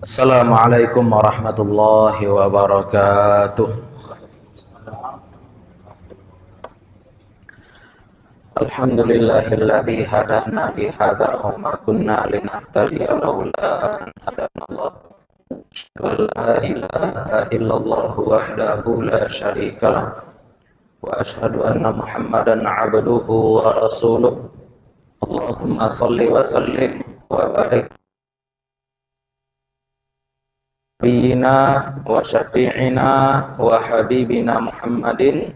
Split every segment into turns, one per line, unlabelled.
Assalamualaikum warahmatullahi wabarakatuh. Alhamdulillahilladzi hadana li hadza wa ma kunna linahtadiya laula an hadanallah. La ilaha illallah wahdahu la syarika lah. Wa asyhadu anna Muhammadan 'abduhu wa rasuluh. Allahumma shalli wa sallim wa barik Nabiina wa syafi'ina wa habibina Muhammadin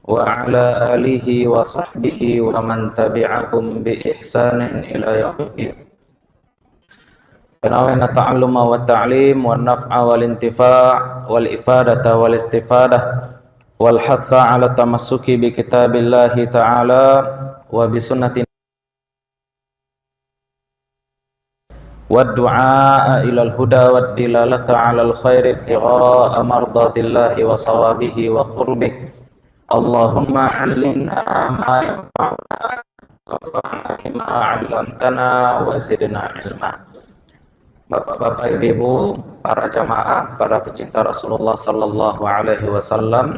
wa ala alihi wa sahbihi wa man tabi'ahum bi ihsanin ila yaumiddin. Nawaitu ta'alluma wa ta'lim wa naf'a wal intifa' wal ifadata wal istifadah wal hatha 'ala tamassuki bi kitabillahi ta'ala wa bi sunnati والدعاء إلى الهدى والدلالة على الخير ابتغاء مرضات الله وصوابه وقربه اللهم علمنا ما ينفعنا وانفعنا بما علمتنا وزدنا علما. Bapak-bapak, ibu-ibu, para jamaah, para pecinta Rasulullah sallallahu alaihi wasallam,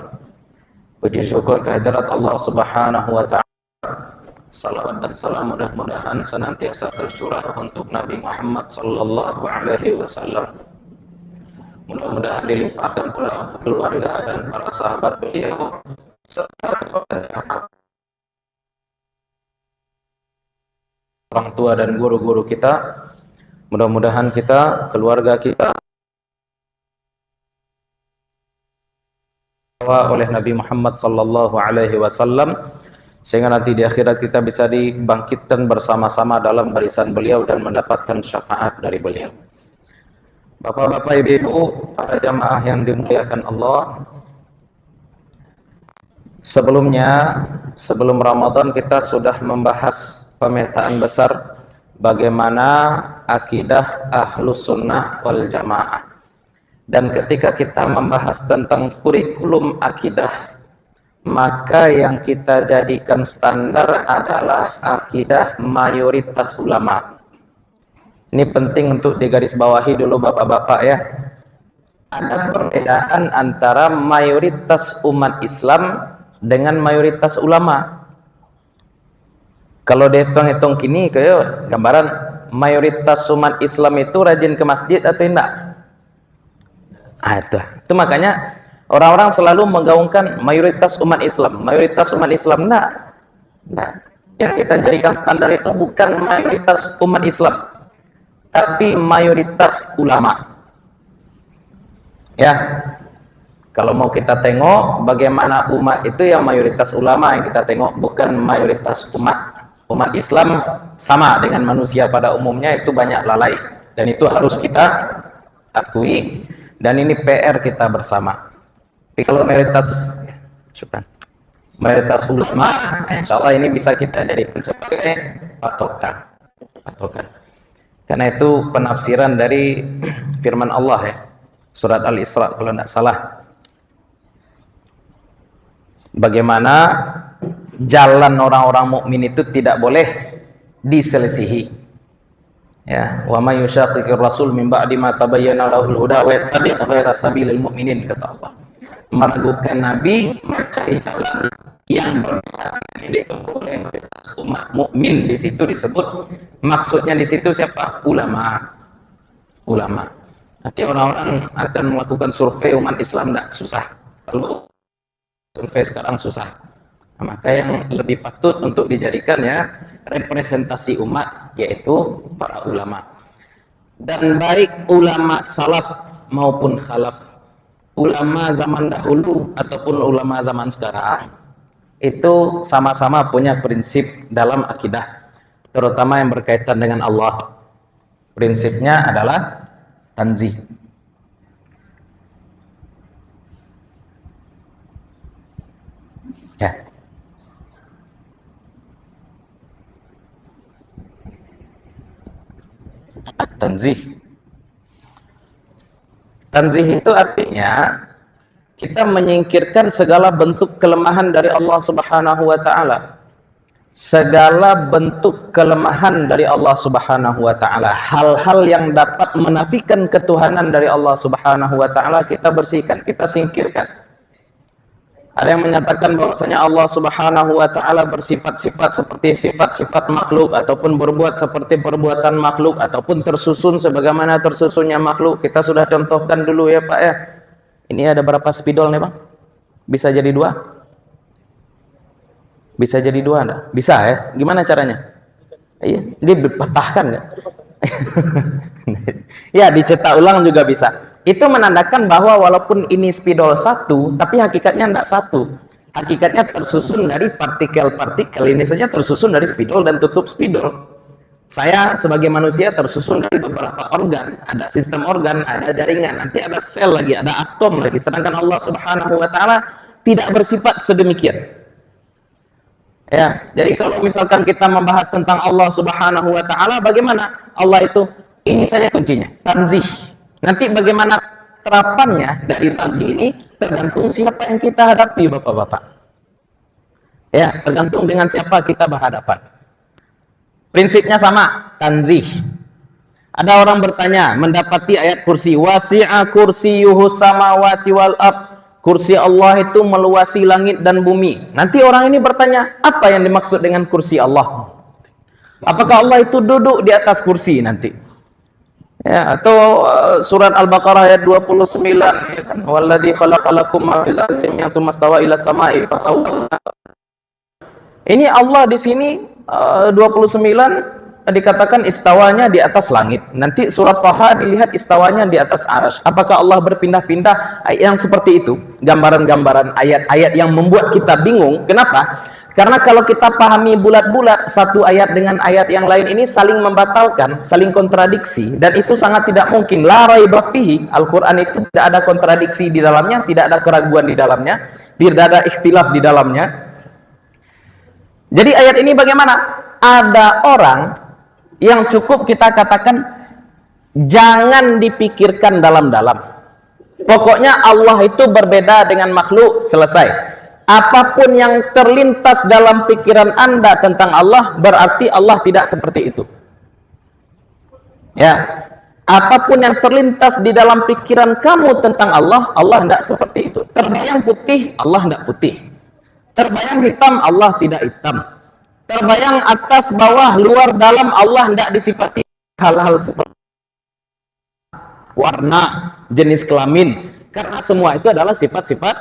puji syukur kehadirat Allah Subhanahu wa taala. Salawat dan salam mudah-mudahan senantiasa tercurah untuk Nabi Muhammad sallallahu alaihi wasallam. Mudah-mudahan dilimpahkan pula keluarga dan para sahabat beliau serta kepada orang tua dan guru-guru kita. Mudah-mudahan kita, keluarga kita oleh Nabi Muhammad sallallahu alaihi wasallam, sehingga nanti di akhirat kita bisa dibangkitkan bersama-sama dalam barisan beliau dan mendapatkan syafaat dari beliau. Bapak-bapak, ibu-ibu, para jamaah yang dimuliakan Allah, sebelum Ramadan kita sudah membahas pemetaan besar bagaimana akidah Ahlus Sunnah wal Jamaah. Dan ketika kita membahas tentang kurikulum akidah, maka yang kita jadikan standar adalah akidah mayoritas ulama. Ini penting untuk digarisbawahi dulu bapak-bapak ya. Ada perbedaan antara mayoritas umat Islam dengan mayoritas ulama. Kalau dihitung-hitung kini kayak gambaran mayoritas umat Islam itu rajin ke masjid atau tidak? Itu makanya orang-orang selalu menggaungkan mayoritas umat Islam. Mayoritas umat Islam, nah, yang kita jadikan standar itu bukan mayoritas umat Islam, tapi mayoritas ulama. Ya, kalau mau kita tengok bagaimana umat itu yang mayoritas ulama yang kita tengok, bukan mayoritas umat. Umat Islam sama dengan manusia pada umumnya itu banyak lalai, dan itu harus kita akui, dan ini PR kita bersama. Tapi kalau mayoritas ulama, insya Allah ini bisa kita jadikan sebagai patokan. Karena itu penafsiran dari firman Allah ya, surat Al-Isra kalau tidak salah, bagaimana jalan orang-orang mukmin itu tidak boleh diselisihi. Ya, wa may yushaqiqir rasul min ba'di ma tabayyana lahul huda wa yattabi' ghayra sabilil mu'minin, kata Allah. Meragukan Nabi, mencari jalan yang berbeda dengan oleh umat mukmin. Di situ disebut, maksudnya di situ siapa? Ulama. Nanti orang-orang akan melakukan survei umat Islam, tidak susah. Kalau survei sekarang susah. Nah, maka yang lebih patut untuk dijadikan ya representasi umat yaitu para ulama. Dan baik ulama salaf maupun khalaf, ulama zaman dahulu ataupun ulama zaman sekarang, itu sama-sama punya prinsip dalam akidah, terutama yang berkaitan dengan Allah. Prinsipnya adalah tanzih. Ya. Tanzih itu artinya kita menyingkirkan segala bentuk kelemahan dari Allah Subhanahu wa taala. segala bentuk kelemahan dari Allah Subhanahu wa taala, hal-hal yang dapat menafikan ketuhanan dari Allah Subhanahu wa taala, kita bersihkan, kita singkirkan. Ada yang menyatakan bahwasanya Allah Subhanahu wa taala bersifat-sifat seperti sifat-sifat makhluk, ataupun berbuat seperti perbuatan makhluk, ataupun tersusun sebagaimana tersusunnya makhluk. Kita sudah contohkan dulu ya Pak ya. Ini ada berapa spidol nih Bang? Bisa jadi 2? Bisa jadi 2 enggak? Bisa ya? Gimana caranya? Iya, dia dipatahkan ya? Ya, dicetak ulang juga bisa. Itu menandakan bahwa walaupun ini spidol 1, tapi hakikatnya enggak 1. Hakikatnya tersusun dari partikel-partikel. Ini saja tersusun dari spidol dan tutup spidol. Saya sebagai manusia tersusun dari beberapa organ. Ada sistem organ, ada jaringan, nanti ada sel lagi, ada atom lagi. Sedangkan Allah Subhanahu wa taala tidak bersifat sedemikian. Ya, jadi kalau misalkan kita membahas tentang Allah Subhanahu wa taala, bagaimana Allah itu? Ini saja kuncinya, tanzih. Nanti bagaimana terapannya dari tanzih ini tergantung siapa yang kita hadapi, Bapak-bapak. Ya, tergantung dengan siapa kita berhadapan. Prinsipnya sama, tanzih. Ada orang bertanya, mendapati ayat kursi, wasi'a kursiyuhus samawati wal ardh. Kursi Allah itu meluasi langit dan bumi. Nanti orang ini bertanya, apa yang dimaksud dengan kursi Allah? Apakah Allah itu duduk di atas kursi nanti? Ya, atau surat Al-Baqarah ayat 29, ya kan? Walladzi khalaqalakum ma fil ardi jami'an tsumma stawa ila samai fasawwa. Ini Allah di sini 29 dikatakan istawanya di atas langit. Nanti surat Taha dilihat istawanya di atas arsy. Apakah Allah berpindah-pindah? Yang seperti itu, gambaran-gambaran ayat-ayat yang membuat kita bingung. Kenapa? Karena kalau kita pahami bulat-bulat satu ayat dengan ayat yang lain ini saling membatalkan, saling kontradiksi, dan itu sangat tidak mungkin. La raiba fihi, Al-Qur'an itu tidak ada kontradiksi di dalamnya, tidak ada keraguan di dalamnya, tidak ada ikhtilaf di dalamnya. Jadi ayat ini bagaimana? Ada orang yang cukup kita katakan jangan dipikirkan dalam-dalam. Pokoknya Allah itu berbeda dengan makhluk, selesai. Apapun yang terlintas dalam pikiran Anda tentang Allah, berarti Allah tidak seperti itu. Ya. Apapun yang terlintas di dalam pikiran kamu tentang Allah, Allah tidak seperti itu. Terbayang putih, Allah tidak putih. Terbayang hitam, Allah tidak hitam. Terbayang atas, bawah, luar, dalam, Allah tidak disifati hal-hal seperti warna, jenis kelamin, karena semua itu adalah sifat-sifat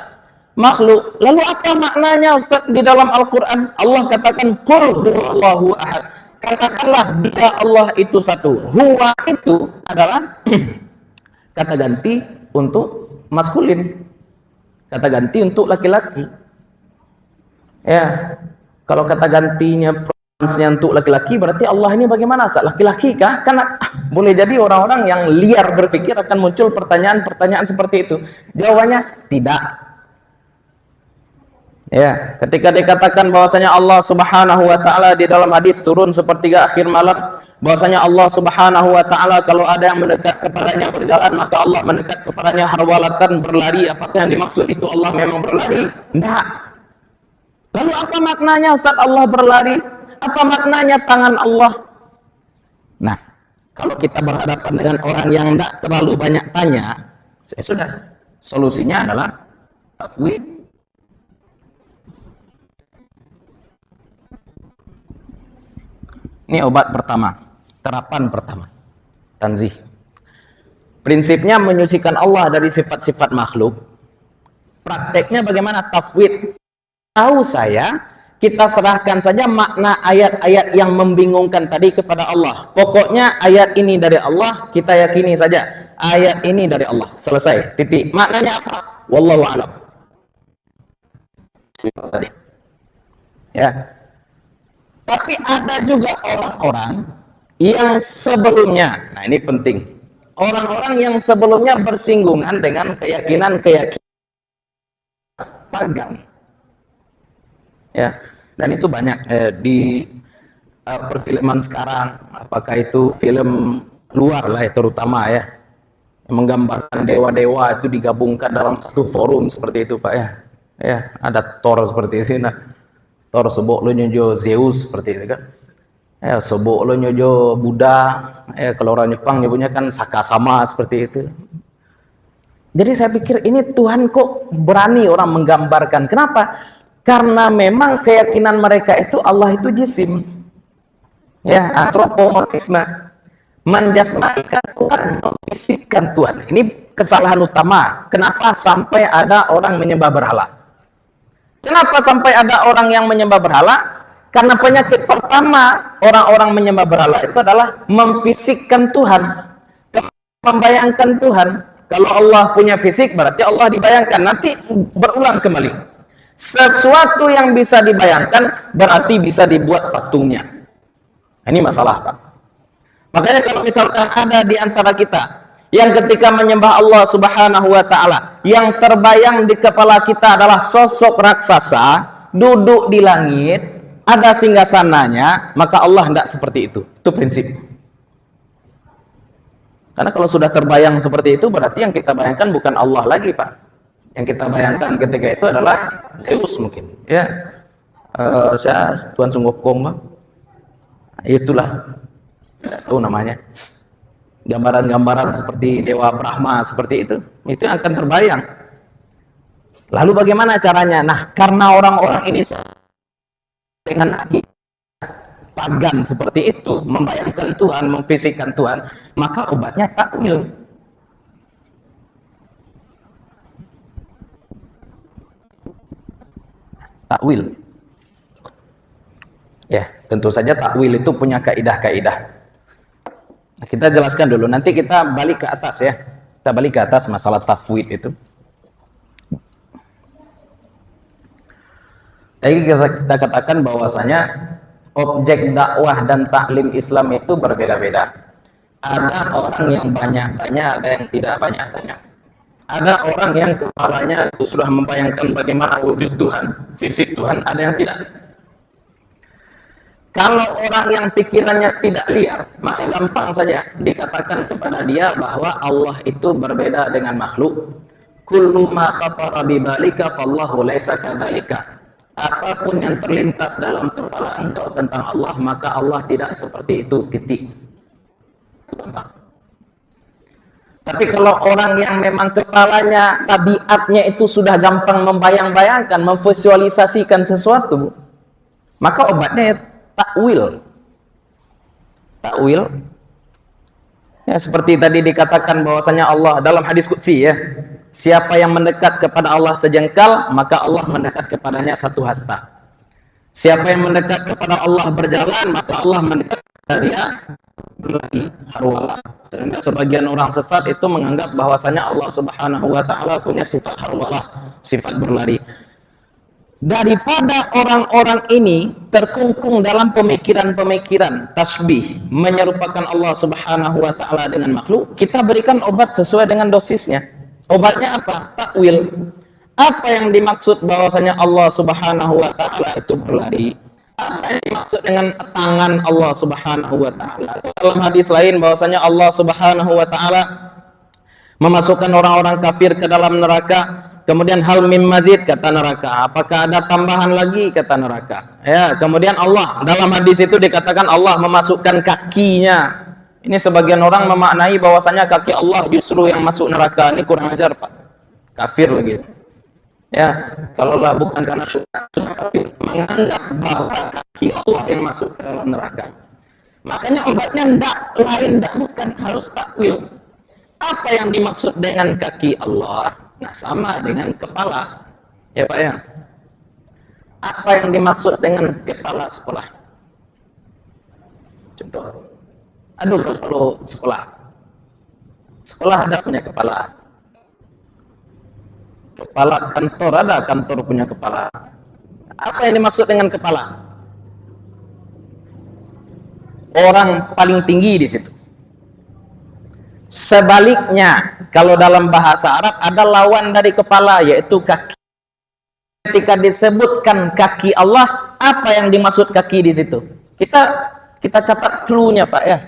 makhluk. Lalu apa maknanya Ustaz di dalam Al-Quran? Allah katakan qul huwallahu ahad, katakanlah dia Allah itu satu. Huwa itu adalah kata ganti untuk maskulin, kata ganti untuk laki-laki. Ya, kalau kata gantinya untuk laki-laki, berarti Allah ini bagaimana? Laki-laki kah? Karena boleh jadi orang-orang yang liar berpikir akan muncul pertanyaan-pertanyaan seperti itu. Jawabannya tidak. Ya, ketika dikatakan bahwasanya Allah Subhanahu wa taala di dalam hadis turun sepertiga akhir malam, bahwasanya Allah Subhanahu wa taala kalau ada yang mendekat kepadanya berjalan, maka Allah mendekat kepadanya harwalatan, berlari. Apakah yang dimaksud itu Allah memang berlari? Tidak. Lalu apa maknanya Ustaz Allah berlari? Apa maknanya tangan Allah? Nah, kalau kita berhadapan dengan orang yang tidak terlalu banyak tanya, saya sudah, solusinya adalah tafwid. Ini obat pertama, terapan pertama, tanzih. Prinsipnya menyucikan Allah dari sifat-sifat makhluk. Prakteknya bagaimana? Tafwid. Tahu saya, kita serahkan saja makna ayat-ayat yang membingungkan tadi kepada Allah. Pokoknya ayat ini dari Allah, kita yakini saja ayat ini dari Allah. Selesai, titik. Maknanya apa? Wallahu a'lam. Ya. Tapi ada juga orang-orang yang sebelumnya, nah ini penting, orang-orang yang sebelumnya bersinggungan dengan keyakinan-keyakinan pagan. Ya, dan itu banyak di perfilman sekarang, apakah itu film luar lah ya, terutama ya, yang menggambarkan dewa-dewa itu digabungkan dalam satu forum seperti itu Pak ya. Ya, ada Thor seperti itu. Nah, Tor sobok lo nyojo Zeus seperti itu kan. Sobok lo nyojo Buddha. Kalau orang Jepang nyebutnya kan Sakasama seperti itu. Jadi saya pikir ini Tuhan kok berani orang menggambarkan. Kenapa? Karena memang keyakinan mereka itu Allah itu jisim. Ya, antropomorfisme. Menjasmanikan Tuhan, memfisikkan Tuhan. Ini kesalahan utama. Kenapa sampai ada orang menyembah berhala? Kenapa sampai ada orang yang menyembah berhala? Karena penyakit pertama orang-orang menyembah berhala itu adalah memfisikkan Tuhan, membayangkan Tuhan. Kalau Allah punya fisik berarti Allah dibayangkan. Nanti berulang kembali. Sesuatu yang bisa dibayangkan berarti bisa dibuat patungnya. Ini masalah, Pak. Makanya kalau misalkan ada di antara kita yang ketika menyembah Allah Subhanahu wa taala, yang terbayang di kepala kita adalah sosok raksasa duduk di langit, ada singgasananya, maka Allah tidak seperti itu. Itu prinsip. Karena kalau sudah terbayang seperti itu, berarti yang kita bayangkan bukan Allah lagi, Pak. Yang kita bayangkan ketika itu adalah Zeus mungkin. Ya, Tuan Sungguh Kong, itulah. Tidak tahu namanya. Gambaran-gambaran seperti Dewa Brahma seperti itu yang akan terbayang. Lalu bagaimana caranya? Nah, karena orang-orang ini dengan pagan seperti itu, membayangkan Tuhan, memfisikkan Tuhan, maka obatnya takwil. Takwil. Ya, tentu saja takwil itu punya kaidah-kaidah. Nah, kita jelaskan dulu, nanti kita balik ke atas ya. Kita balik ke atas masalah tafwid itu. Jadi kita katakan bahwasanya objek dakwah dan taklim Islam itu berbeda-beda. Ada orang yang banyak tanya, ada yang tidak banyak tanya. Ada orang yang kepalanya itu sudah membayangkan bagaimana wujud Tuhan, fisik Tuhan, ada yang tidak. Kalau orang yang pikirannya tidak liar, maka gampang saja dikatakan kepada dia bahwa Allah itu berbeda dengan makhluk. Kullu ma khatara bi balika fallahu laisa kadzalika. Apapun yang terlintas dalam kepala engkau tentang Allah, maka Allah tidak seperti itu, titik. Sebentar. Tapi kalau orang yang memang kepalanya, tabiatnya itu sudah gampang membayang-bayangkan, memvisualisasikan sesuatu, maka obatnya takwil. Takwil. Ya, seperti tadi dikatakan bahwasanya Allah dalam hadis qudsi ya. Siapa yang mendekat kepada Allah sejengkal, maka Allah mendekat kepadanya satu hasta. Siapa yang mendekat kepada Allah berjalan, maka Allah mendekat kepada dia berlari harwala. Sehingga sebagian orang sesat itu menganggap bahwasanya Allah Subhanahu wa taala punya sifat harwala, sifat berlari. Daripada orang-orang ini terkungkung dalam pemikiran-pemikiran tasbih, menyerupakan Allah Subhanahu wa taala dengan makhluk, kita berikan obat sesuai dengan dosisnya. Obatnya apa? Takwil. Apa yang dimaksud bahwasanya Allah Subhanahu wa taala itu berlari? Apa yang dimaksud dengan tangan Allah Subhanahu wa taala? Dalam hadis lain bahwasanya Allah Subhanahu wa taala memasukkan orang-orang kafir ke dalam neraka. Kemudian hal mim mazid, kata neraka. Apakah ada tambahan lagi, kata neraka. Ya, kemudian Allah dalam hadis itu dikatakan Allah memasukkan kakinya. Ini sebagian orang memaknai bahwasanya kaki Allah justru yang masuk neraka. Ini kurang ajar, Pak. Kafir lagi. Ya, kalau bukan karena sunnah kafir, menganggap bahwa kaki Allah yang masuk ke dalam neraka. Makanya obatnya bukan harus takwil. Apa yang dimaksud dengan kaki Allah? Nah, sama dengan kepala. Ya, Pak ya. Apa yang dimaksud dengan kepala sekolah? Contoh. Aduh, kalau sekolah ada punya kepala. Kepala kantor ada, kantor punya kepala. Apa yang dimaksud dengan kepala? Orang paling tinggi di situ. Sebaliknya, kalau dalam bahasa Arab ada lawan dari kepala, yaitu kaki. Ketika disebutkan kaki Allah, apa yang dimaksud kaki di situ? Kita catat clue-nya, Pak ya.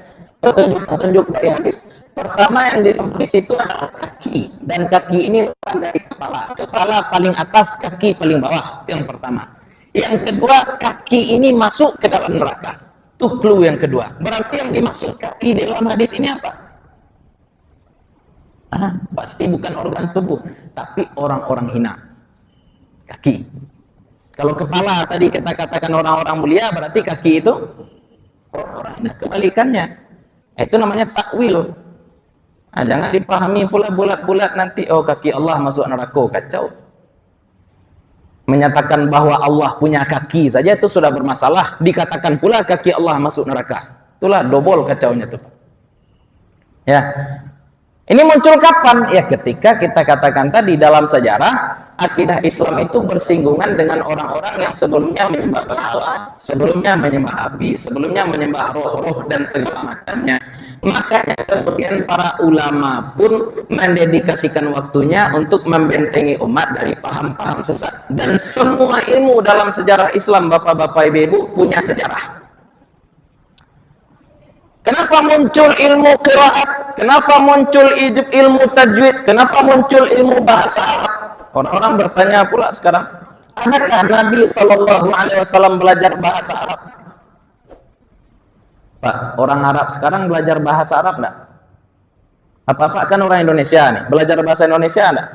Petunjuk dari hadis. Pertama yang disebut di situ adalah kaki, dan kaki ini bukan dari kepala. Kepala paling atas, kaki paling bawah. Itu yang pertama. Yang kedua, kaki ini masuk ke dalam neraka. Itu clue yang kedua. Berarti yang dimaksud kaki di dalam hadis ini apa? Pasti bukan organ tubuh, tapi orang-orang hina. Kaki. Kalau kepala tadi kita katakan orang-orang mulia, berarti kaki itu orang-orang hina. Kebalikannya. Itu namanya takwil. Jangan dipahami pula bulat-bulat nanti, oh kaki Allah masuk neraka, kacau. Menyatakan bahwa Allah punya kaki saja itu sudah bermasalah, dikatakan pula kaki Allah masuk neraka. Itulah dobol kacaunya tuh. Ya. Ini muncul kapan? Ya ketika kita katakan tadi dalam sejarah akidah Islam itu bersinggungan dengan orang-orang yang sebelumnya menyembah berhala, sebelumnya menyembah api, sebelumnya menyembah roh-roh dan segala macamnya. Makanya kemudian para ulama pun mendedikasikan waktunya untuk membentengi umat dari paham-paham sesat. Dan semua ilmu dalam sejarah Islam, bapak-bapak, ibu-ibu, punya sejarah. Kenapa muncul ilmu qiraat? Kenapa muncul ilmu tajwid? Kenapa muncul ilmu bahasa Arab? Orang-orang bertanya pula sekarang, adakah Nabi SAW belajar bahasa Arab? Pak, orang Arab sekarang belajar bahasa Arab enggak? Apa-apa kan orang Indonesia nih, belajar bahasa Indonesia enggak?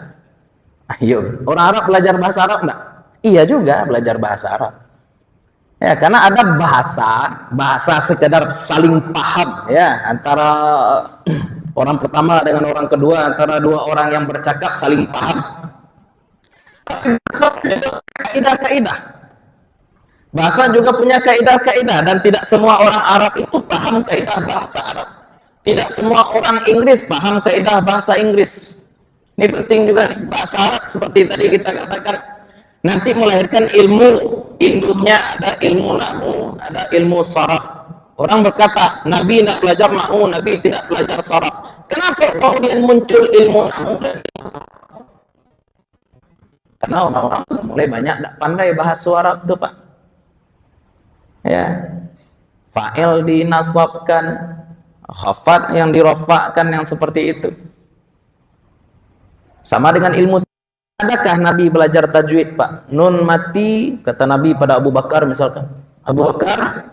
Ayo, orang Arab belajar bahasa Arab enggak? Iya juga belajar bahasa Arab. Ya, karena ada bahasa sekedar saling paham ya antara orang pertama dengan orang kedua, antara dua orang yang bercakap saling paham. Kaidah-kaidah. Bahasa juga punya kaidah-kaidah dan tidak semua orang Arab itu paham kaidah bahasa Arab. Tidak semua orang Inggris paham kaidah bahasa Inggris. Ini penting juga nih. Bahasa Arab seperti tadi kita katakan nanti melahirkan ilmu, induknya ada ilmu nahwu, ada ilmu saraf. Orang berkata, Nabi tidak belajar nahwu, Nabi tidak belajar saraf. Kenapa kemudian muncul ilmu nahwu dan ilmu saraf? Karena orang-orang mulai banyak tidak pandai bahasa Arab itu, Pak. Ya, fa'il dinasabkan, khafat yang dirofakkan, yang seperti itu. Sama dengan ilmu. Adakah Nabi belajar tajwid, Pak? Nun mati, kata Nabi pada Abu Bakar misalkan. Abu Bakar,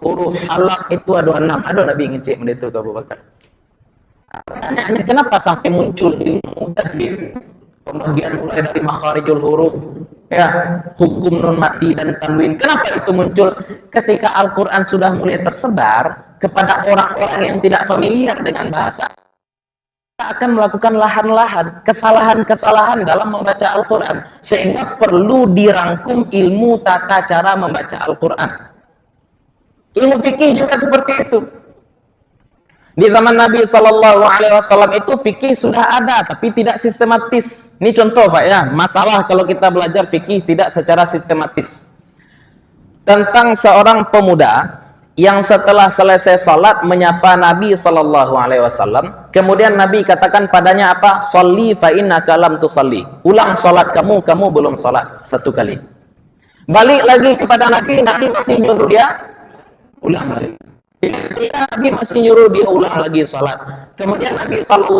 huruf halak itu ada 6. Ada Nabi ngecek itu ke Abu Bakar. Pertanyaannya, kenapa sampai muncul ilmu tajwid? Pembagian mulai dari makharijul huruf, ya, hukum nun mati dan tanwin. Kenapa itu muncul? Ketika Al-Quran sudah mulai tersebar kepada orang-orang yang tidak familiar dengan bahasa, akan melakukan lahan-lahan kesalahan-kesalahan dalam membaca Al-Quran, sehingga perlu dirangkum ilmu tata cara membaca Al-Quran. Ilmu fikih juga seperti itu. Di zaman Nabi SAW itu fikih sudah ada, tapi tidak sistematis. Ini contoh, Pak, ya, masalah kalau kita belajar fikih tidak secara sistematis. Tentang seorang pemuda yang setelah selesai salat menyapa Nabi SAW, kemudian Nabi katakan padanya apa? Sholli fa innaka lam tusalli. Ulang salat kamu belum salat. Satu kali. Balik lagi kepada Nabi, Nabi masih nyuruh dia ulang lagi. Nabi masih nyuruh dia ulang lagi salat. Kemudian Nabi SAW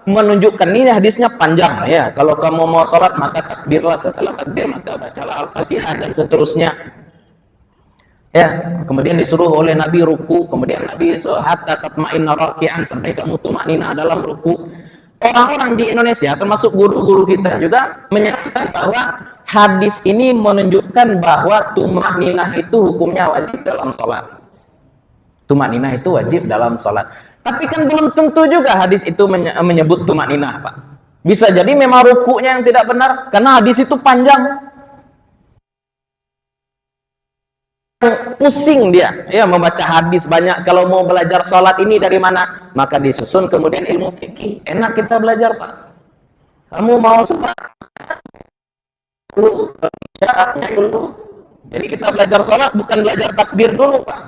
menunjukkan, ini hadisnya panjang ya. Kalau kamu mau salat maka takbirlah, setelah takbir maka bacalah Al-Fatihah dan seterusnya. Ya, kemudian disuruh oleh Nabi ruku, kemudian Nabi hatta tatma'inna raki'an, sampai kamu tumakninah dalam ruku. Orang-orang di Indonesia termasuk guru-guru kita juga menyatakan bahwa hadis ini menunjukkan bahwa tumakninah itu hukumnya wajib dalam sholat. Tumakninah itu wajib dalam sholat. Tapi kan belum tentu juga hadis itu menyebut tumakninah, Pak. Bisa jadi memang rukunya yang tidak benar karena hadis itu panjang. Pusing dia ya membaca hadis banyak. Kalau mau belajar sholat ini dari mana, maka disusun kemudian ilmu fikih. Enak kita belajar, Pak. Kamu mau sholat dulu, syaratnya dulu. Jadi kita belajar sholat bukan belajar takbir dulu, Pak.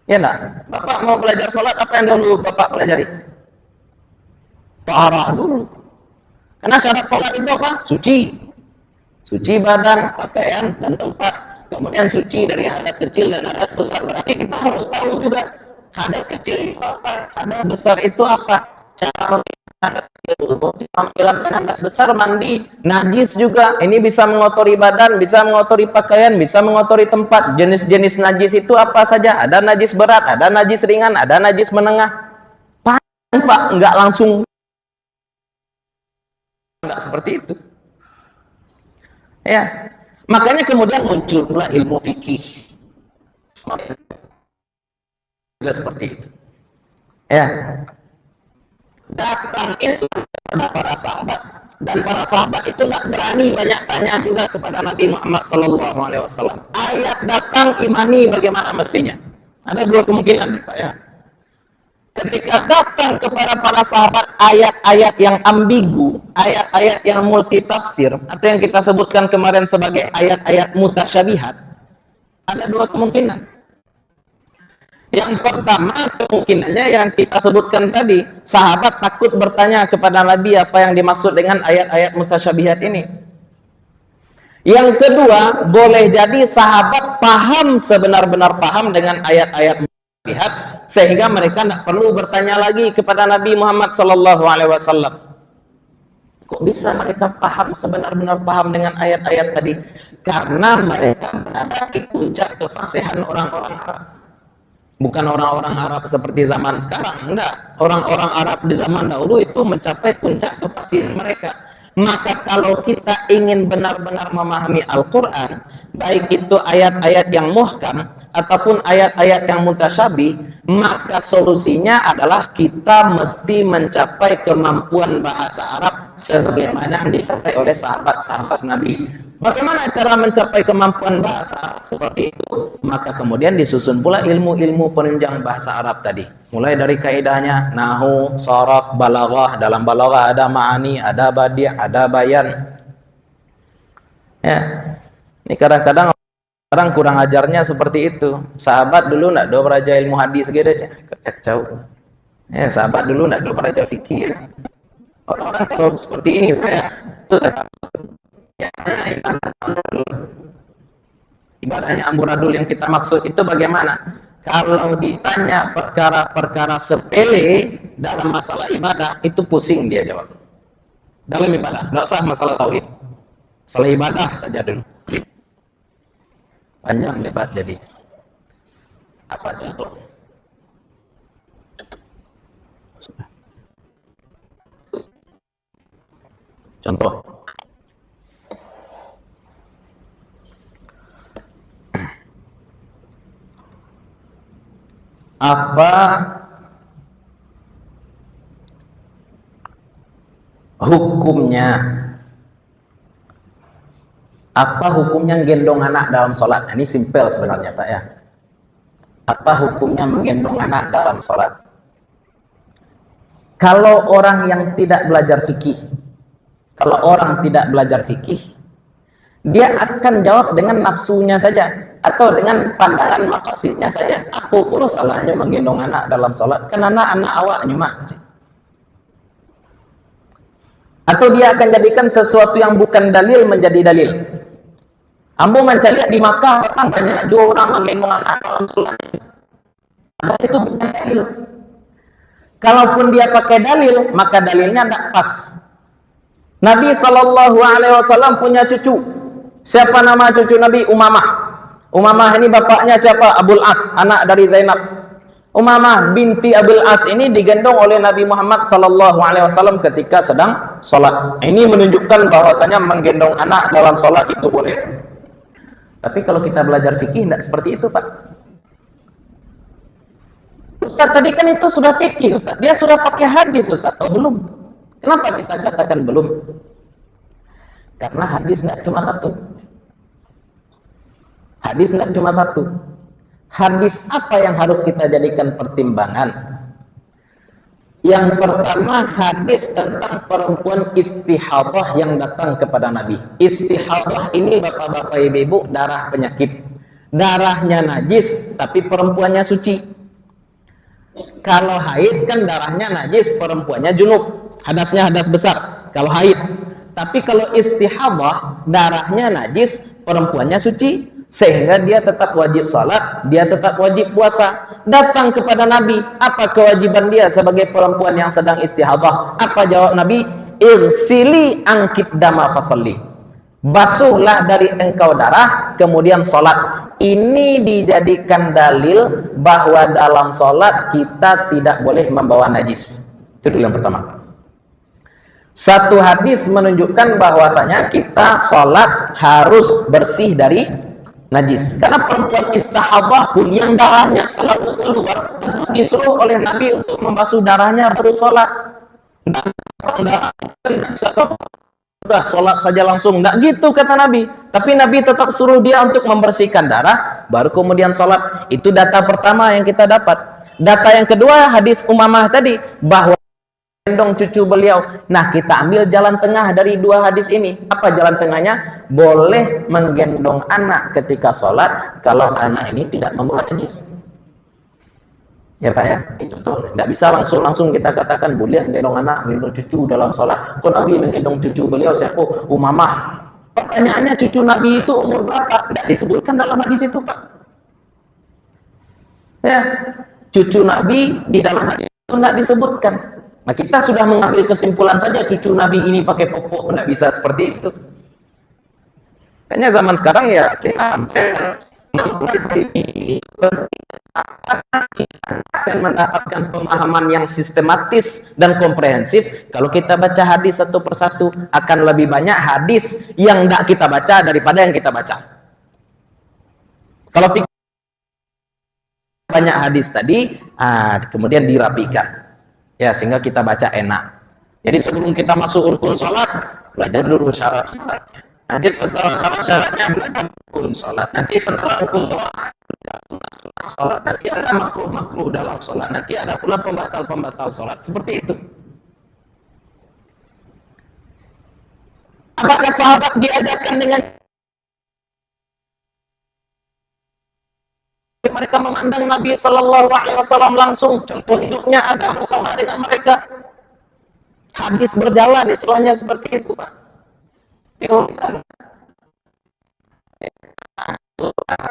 Ya enggak? Bapak mau belajar sholat, apa yang dulu Bapak pelajari? Taharah dulu. Karena syarat sholat itu apa? Suci. Suci badan, pakaian, dan tempat. Kemudian suci dari hadas kecil dan hadas besar. Berarti kita harus tahu juga hadas kecil itu apa, hadas besar itu apa, cara menghilangkan hadas besar, mandi najis juga. Ini bisa mengotori badan, bisa mengotori pakaian, bisa mengotori tempat. Jenis-jenis najis itu apa saja? Ada najis berat, ada najis ringan, ada najis menengah. Pak, nggak langsung, nggak seperti itu. Ya, makanya kemudian muncul pula ilmu fikih. Juga seperti itu. Ya, datang Islam kepada para sahabat, dan para sahabat itu nggak berani banyak tanya juga kepada Nabi Muhammad SAW. Ayat datang, imani bagaimana mestinya. Ada dua kemungkinan, Pak, ya. Ketika datang kepada para sahabat ayat-ayat yang ambigu, ayat-ayat yang multitafsir, atau yang kita sebutkan kemarin sebagai ayat-ayat mutasyabihat, ada dua kemungkinan. Yang pertama, kemungkinannya yang kita sebutkan tadi, sahabat takut bertanya kepada Nabi apa yang dimaksud dengan ayat-ayat mutasyabihat ini. Yang kedua, boleh jadi sahabat paham, sebenar-benar paham dengan ayat-ayat mutasyabihat, sehingga mereka tidak perlu bertanya lagi kepada Nabi Muhammad SAW. Kok bisa mereka paham, sebenar-benar paham dengan ayat-ayat tadi? Karena mereka berada di puncak kefasihan orang-orang Arab. Bukan orang-orang Arab seperti zaman sekarang, enggak. Orang-orang Arab di zaman dahulu itu mencapai puncak kefasihan mereka. Maka kalau kita ingin benar-benar memahami Al-Quran, baik itu ayat-ayat yang muhkam ataupun ayat-ayat yang mutasyabih, maka solusinya adalah kita mesti mencapai kemampuan bahasa Arab sebagaimana yang dicapai oleh sahabat-sahabat Nabi. Bagaimana cara mencapai kemampuan bahasa Arab seperti itu? Maka kemudian disusun pula ilmu-ilmu penunjang bahasa Arab tadi. Mulai dari kaidahnya, nahu, sharaf, balaghah. Dalam balaghah ada ma'ani, ada badi', ada bayan. Ya. Ini kadang-kadang orang kurang ajarnya seperti itu. Sahabat dulu nak do belajar ilmu hadis gitu aja. Kacau. Ya, sahabat dulu nak do belajar fikih. Orang-orang kalau seperti ini ya. Ibadahnya amburadul yang kita maksud itu bagaimana? Kalau ditanya perkara-perkara sepele dalam masalah ibadah, itu pusing dia jawab. Dalam ibadah, tidak usah masalah tauhid, masalah ibadah saja dulu. Panjang debat jadi. Apa contoh? Contoh. Apa hukumnya? Apa hukumnya gendong anak dalam sholat? Ini simpel sebenarnya, Pak, ya. Apa hukumnya menggendong anak dalam sholat? Kalau orang yang tidak belajar fikih, dia akan jawab dengan nafsunya saja atau dengan pandangan maqasidnya saja. Apa pula salahnya menggendong anak dalam sholat? Kan anak awaknya mah. Atau dia akan jadikan sesuatu yang bukan dalil menjadi dalil. Ambo mencari di Makkah, banyak dua orang menggendong anak dalam sholat. Itu bukan dalil. Kalaupun dia pakai dalil, maka dalilnya tidak pas. Nabi SAW punya cucu. Siapa nama cucu Nabi? Umamah. Umamah ini bapaknya siapa? Abul As, anak dari Zainab. Umamah binti Abul As ini digendong oleh Nabi Muhammad SAW ketika sedang sholat. Ini menunjukkan bahwasanya menggendong anak dalam sholat itu boleh. Tapi kalau kita belajar fikih tidak seperti itu, Pak. Ustaz, tadi kan itu sudah fikih, Ustaz. Dia sudah pakai hadis, Ustaz. Oh, belum. Kenapa kita katakan belum? Karena hadis tidak cuma satu. Hadis tidak cuma satu. Hadis apa yang harus kita jadikan pertimbangan? Yang pertama, hadis tentang perempuan istihadah yang datang kepada Nabi. Istihadah ini bapak-bapak ibu-ibu, darah penyakit. Darahnya najis, tapi perempuannya suci. Kalau haid kan darahnya najis, perempuannya junub. Hadasnya hadas besar kalau haid. Tapi kalau istihadah, darahnya najis, perempuannya suci, sehingga dia tetap wajib sholat, dia tetap wajib puasa. Datang kepada Nabi, apa kewajiban dia sebagai perempuan yang sedang istihadah? Apa jawab Nabi? Irsili angkit dama fasalli. Basuhlah dari engkau darah, kemudian sholat. Ini dijadikan dalil bahwa dalam sholat kita tidak boleh membawa najis. Itu dulu yang pertama. Satu hadis menunjukkan bahwasanya kita sholat harus bersih dari najis. Karena perempuan istihadah pun yang darahnya selalu keluar, disuruh oleh Nabi untuk membasuh darahnya baru sholat. Sudah sholat saja langsung, enggak gitu kata Nabi. Tapi Nabi tetap suruh dia untuk membersihkan darah, baru kemudian sholat. Itu data pertama yang kita dapat. Data yang kedua, hadis Umamah tadi, bahwa gendong cucu beliau. Nah, kita ambil jalan tengah dari dua hadis ini. Apa jalan tengahnya? Boleh menggendong anak ketika sholat kalau anak ini tidak membawa najis. Ya Pak ya, itu tuh tidak bisa langsung kita katakan boleh gendong anak, gendong cucu dalam sholat. Kok Nabi menggendong cucu beliau siapa? Umamah. Pertanyaannya, cucu Nabi itu umur berapa? Tidak disebutkan dalam hadis itu Pak. Ya, cucu Nabi di dalam hadis itu tidak disebutkan. Nah, kita sudah mengambil kesimpulan saja cucu Nabi ini pakai popok, tidak bisa seperti itu. Kayaknya zaman sekarang ya kita akan mendapatkan pemahaman yang sistematis dan komprehensif kalau kita baca hadis satu persatu. Akan lebih banyak hadis yang tidak kita baca daripada yang kita baca. Kalau banyak hadis tadi, kemudian dirapikan. Ya, sehingga kita baca enak. Jadi sebelum kita masuk rukun sholat, belajar dulu syarat-syarat. Nanti setelah syarat-syaratnya belajar rukun sholat. Nanti setelah rukun sholat, sholat. Nanti ada makruh-makruh dalam sholat. Nanti ada pula pembatal-pembatal sholat. Seperti itu. Apakah sahabat diajarkan dengan mereka memandang Nabi Sallallahu Alaihi Wasallam langsung? Contoh hidupnya ada bersama dengan mereka. Hadis berjalan, istilahnya seperti itu, Pak.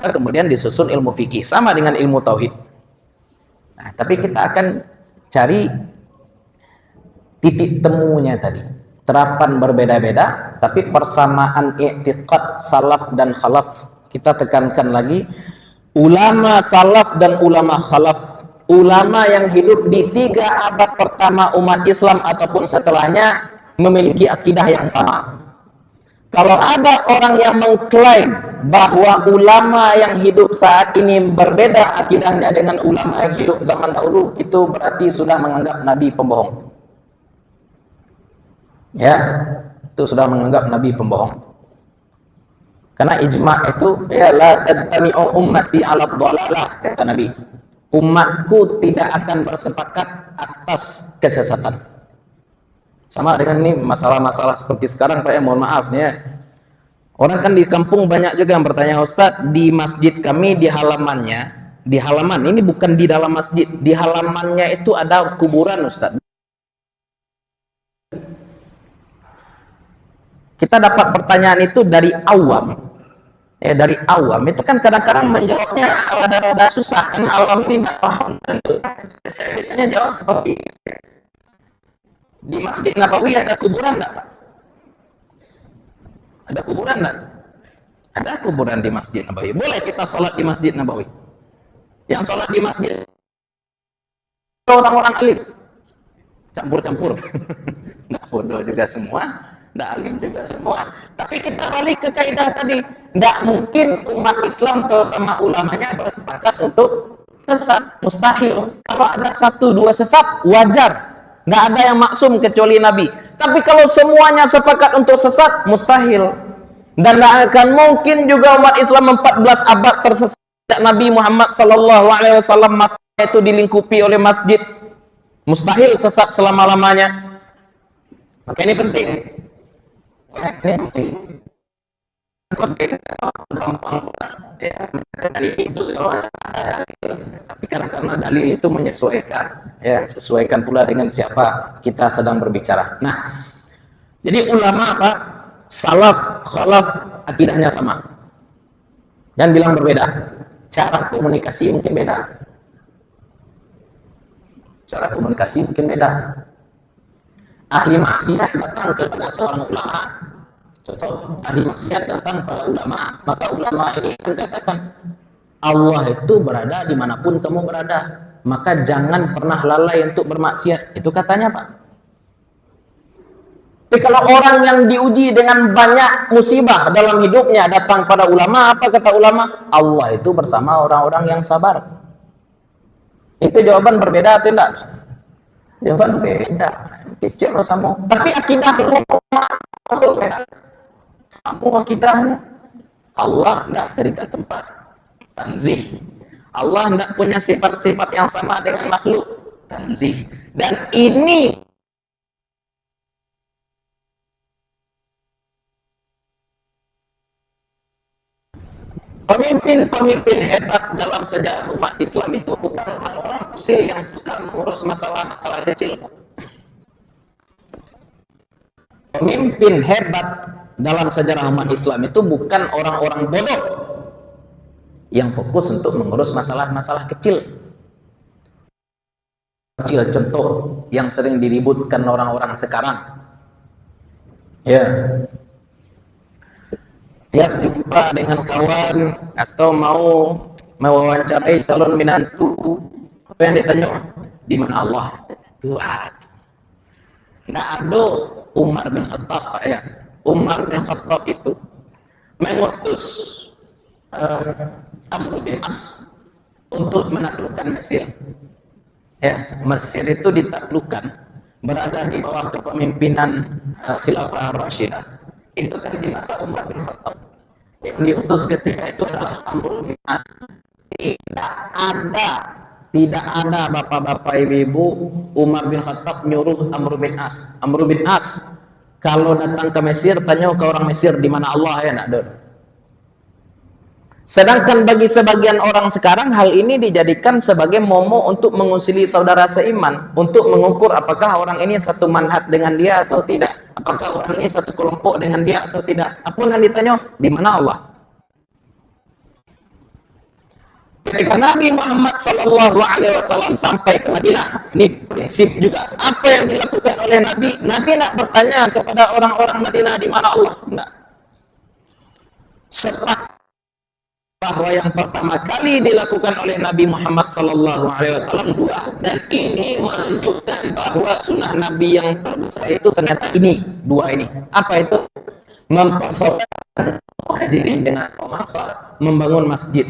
Kemudian disusun ilmu fikih sama dengan ilmu tauhid. Nah, tapi kita akan cari titik temunya tadi. Terapan berbeda-beda, tapi persamaan i'tiqad salaf dan khalaf. Kita tekankan lagi. Ulama salaf dan ulama khalaf, ulama yang hidup di 3 abad pertama umat Islam ataupun setelahnya, memiliki akidah yang sama. Kalau ada orang yang mengklaim bahwa ulama yang hidup saat ini berbeda akidahnya dengan ulama yang hidup zaman dahulu, itu berarti sudah menganggap Nabi pembohong. Ya, itu sudah menganggap Nabi pembohong. Karena ijma' itu ya la tajtami'u ummati 'ala dhalalah, kata Nabi. Umatku tidak akan bersepakat atas kesesatan. Sama dengan ini masalah-masalah seperti sekarang Pak ya, mohon maaf nih ya. Orang kan di kampung banyak juga yang bertanya, Ustaz, di masjid kami di halaman ini bukan di dalam masjid, di halamannya itu ada kuburan Ustaz. Kita dapat pertanyaan itu dari awam. Ya, dari awam itu kan kadang-kadang menjawabnya rada-rada susah, kan awam ini nggak paham. Saya biasanya jawab seperti ini. Di Masjid Nabawi ada kuburan nggak Pak? Ada kuburan nggak? Ada kuburan di Masjid Nabawi. Boleh kita sholat di Masjid Nabawi. Yang sholat di masjid orang-orang alim, campur-campur. Nggak bodoh juga semua, nggak alim juga semua. Tapi kita balik ke kaidah tadi, nggak mungkin umat Islam terutama ulamanya bersepakat untuk sesat, mustahil. Kalau ada 1-2 sesat, wajar. Nggak ada yang maksum kecuali Nabi. Tapi kalau semuanya sepakat untuk sesat, mustahil. Dan nggak akan mungkin juga umat Islam 14 abad tersesat. Nabi Muhammad SAW matanya itu dilingkupi oleh masjid. Mustahil sesat selama-lamanya. Maka ini penting. Ini penting. Tapi karena dalil itu menyesuaikan, ya sesuaikan pula dengan siapa kita sedang berbicara. Nah, jadi ulama apa? Salaf, khalaf, akidahnya sama.
Jangan bilang berbeda. Cara komunikasi mungkin beda. Cara komunikasi mungkin beda. Ahli maksiat datang kepada seorang ulama. Contoh, ahli maksiat datang pada ulama, maka ulama ini akan katakan, Allah itu berada dimanapun kamu berada, maka jangan pernah lalai untuk bermaksiat. Itu katanya, Pak. Tapi kalau orang yang diuji dengan banyak musibah dalam hidupnya datang pada ulama, apa kata ulama? Allah itu bersama orang-orang yang sabar. Itu jawaban berbeda atau tidak? Jawaban beda. Kecil sama. Tapi akidah ulama berbeda. Sama akidahnya. Allah tidak terikat tempat. Tanzih. Allah tidak punya sifat-sifat yang sama dengan makhluk. Tanzih. Dan ini pemimpin-pemimpin hebat dalam sejarah umat Islam itu bukan orang-orang kecil yang suka mengurus masalah-masalah kecil. Pemimpin hebat dalam sejarah umat Islam itu bukan orang-orang bodoh yang fokus untuk mengurus masalah-masalah kecil. Kecil contoh yang sering diributkan orang-orang sekarang. Ya. Tiap jumpa dengan kawan atau mau mewawancarai calon menantu, apa yang ditanya? Di mana Allah? Tuhan. Nah, ada Umar bin Khattab, Pak, ya. Umar bin Khattab itu mengutus Amr bin As untuk menaklukkan Mesir. Ya, Mesir itu ditaklukkan, berada di bawah kepemimpinan Khilafah Rashidah. Itu kan di masa Umar bin Khattab. Yang diutus ketika itu adalah Amr bin As. Tidak ada bapak-bapak ibu-ibu Umar bin Khattab nyuruh Amr bin As. Amr bin As kalau datang ke Mesir tanya ke orang Mesir di mana Allah, ya nak ada. Sedangkan bagi sebagian orang sekarang hal ini dijadikan sebagai momo untuk mengusili saudara seiman, untuk mengukur apakah orang ini satu manhaj dengan dia atau tidak, apakah orang ini satu kelompok dengan dia atau tidak. Apa yang ditanya? Di mana Allah? Ketika Nabi Muhammad SAW sampai ke Madinah, ini prinsip juga. Apa yang dilakukan oleh Nabi? Nabi nak bertanya kepada orang-orang Madinah di mana Allah? Tidak. Setelah bahwa yang pertama kali dilakukan oleh Nabi Muhammad SAW dua, dan ini menunjukkan bahwa sunnah Nabi yang terbesar itu ternyata ini dua ini. Apa itu? Mempersaudarakan muhajirin dengan kaum Ansar, membangun masjid.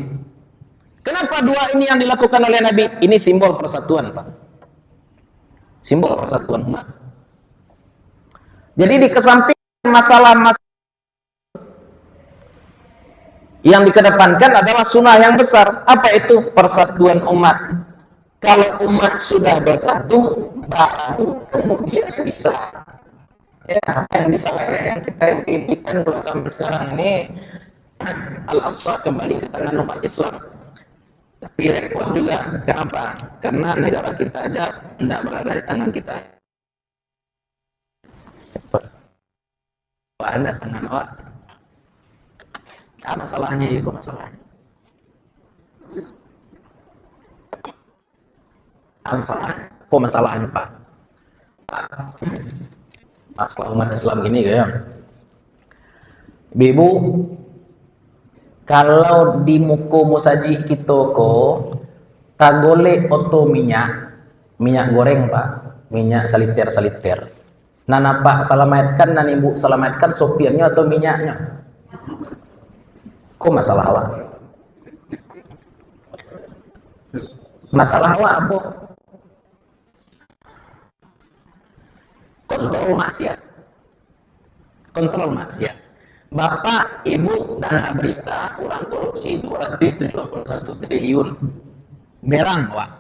Kenapa dua ini yang dilakukan oleh Nabi? Ini simbol persatuan, Pak. Simbol persatuan umat. Jadi di kesampingkan masalah-masalah yang dikedepankan adalah sunnah yang besar. Apa itu? Persatuan umat. Kalau umat sudah bersatu, baru kemudian bisa. Ya, yang yang kita impikan sampai sekarang ini, Al-Aqsa kembali ke tangan umat Islam. Tapi repot juga. Kenapa? Karena negara kita aja tidak berada di tangan kita. Ada tangan awak. Masalahnya itu masalahnya. Apa masalahnya, Pak? Masalah umat Islam ini ya. Ibu, kalau di muko musaji kita ko tagole oto minyak goreng, Pak, minyak saliter. Nana Pak salamatkan, nana Ibu salamatkan sopirnya atau minyaknya? Kok masalah awak? Masalah awak apa? Kontrol maksiat. Bapak, Ibu, dana berita kurang korupsi 271 triliun. Berang, Pak.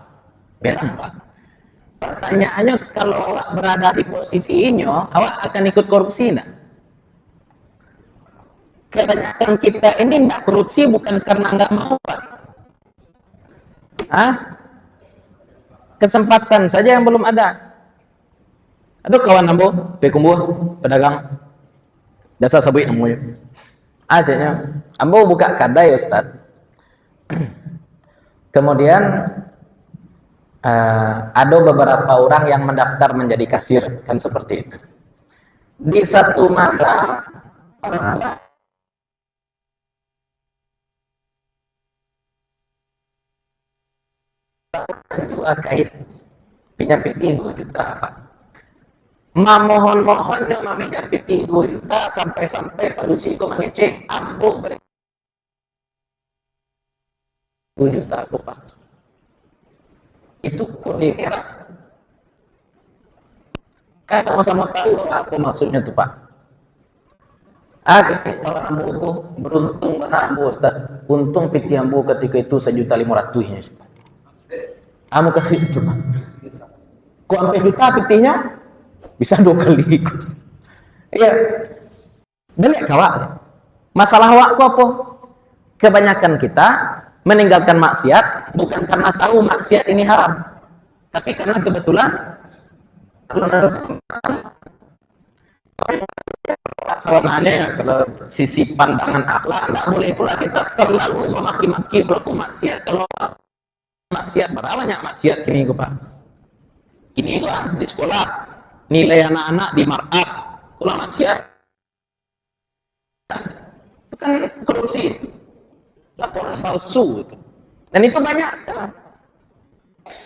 Pertanyaannya, kalau awak berada di posisi ini, awak akan ikut korupsi enggak? Kebanyakan kita ini nggak korupsi bukan karena nggak mau, Pak. Kesempatan saja yang belum ada. Aduh kawan nambo, pekumbuh, pedagang, jasa sabui namanya. Acehnya, ambo buka kedai Ustaz. Kemudian ada beberapa orang yang mendaftar menjadi kasir, kan seperti itu. Di satu masa jual kain pinjam PT 2 juta Pak. Mohon-mohon dia meminjam PT 2 juta sampai-sampai polisi ko mengecek ambo 2 juta aku Pak. Itu kode keras. Kan sama-sama tahu apa maksudnya tuh Pak. Kecil kalau ambo tuh beruntung mana ambo Ustaz. Untung PT ambo ketika itu 1.500.000 nya. Kamu kasih itu Pak. Kok sampai kita PT-nya bisa 2 kali. Iya. Belek kawak. Masalah waktu apa? Kebanyakan kita meninggalkan maksiat bukan karena tahu maksiat ini haram, tapi karena kebetulan kalau ada kesempatan. Sebenarnya kalau sisi pandangan akhlak tidak boleh pula kita terlalu memaki-maki pelaku maksiat. Kalau maksiat berapa banyak maksiat kini Pak? Ini kan di sekolah nilai anak-anak di markup, kalau maksiat itu kan korupsi, laporan palsu itu. Dan itu banyak sekarang.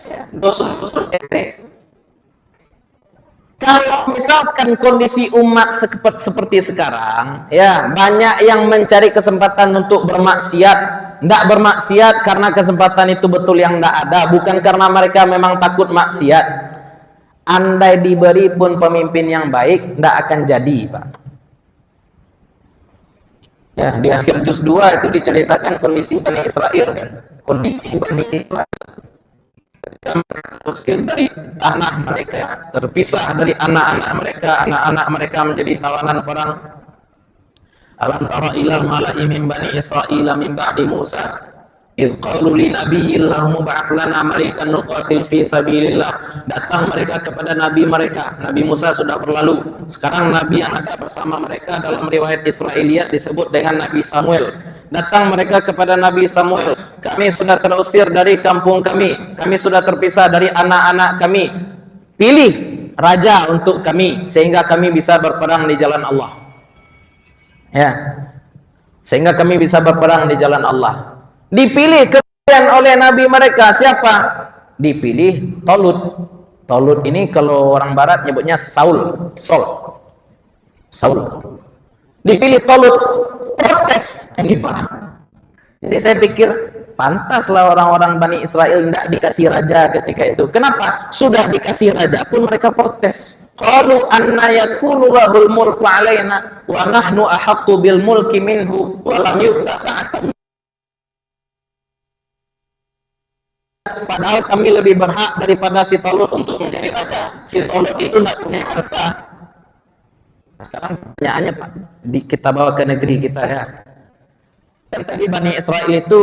Ya, dosa-dosa tete. Kalau misalkan kondisi umat seperti sekarang, ya banyak yang mencari kesempatan untuk bermaksiat, tidak bermaksiat karena kesempatan itu betul yang tidak ada, bukan karena mereka memang takut maksiat. Andai diberi pun pemimpin yang baik, tidak akan jadi, Pak. Ya, di akhir juz 2 itu diceritakan kondisi Bani Israel, kan? Kondisi Bani Israel terusir dari tanah mereka, terpisah dari anak-anak mereka menjadi tawanan perang. Alam tara ilal mala'i min Bani Israil min ba'di Musa idh qalu li nabiyillahu mub'ath lana malikan nuqatil fi sabilillah. Datang mereka kepada nabi mereka, Nabi Musa sudah berlalu, sekarang nabi yang ada bersama mereka dalam riwayat Israiliyat disebut dengan Nabi Samuel. Datang mereka kepada Nabi Samuel, kami sudah terusir dari kampung kami sudah terpisah dari anak-anak kami, pilih raja untuk kami sehingga kami bisa berperang di jalan Allah. Ya, sehingga kami bisa berperang di jalan Allah. Dipilih kemudian oleh nabi mereka siapa? Dipilih Tolut. Tolut ini kalau orang barat nyebutnya Saul. Dipilih Tolut, protes ini Pak. Jadi saya pikir pantaslah orang-orang Bani Israel tidak dikasih raja ketika itu. Kenapa? Sudah dikasih raja pun mereka protes. Qalu anna yakunu lahul mulku alaina wa nahnu ahaqqu bil mulki minhu wa lam yu'ta sa'atan. Padahal kami lebih berhak daripada si Tolut untuk menjadi raja. Si Tolut itu tidak punya harta. Sekarang pertanyaannya Pak, kita bawa ke negeri kita ya. Dan tadi Bani Israel itu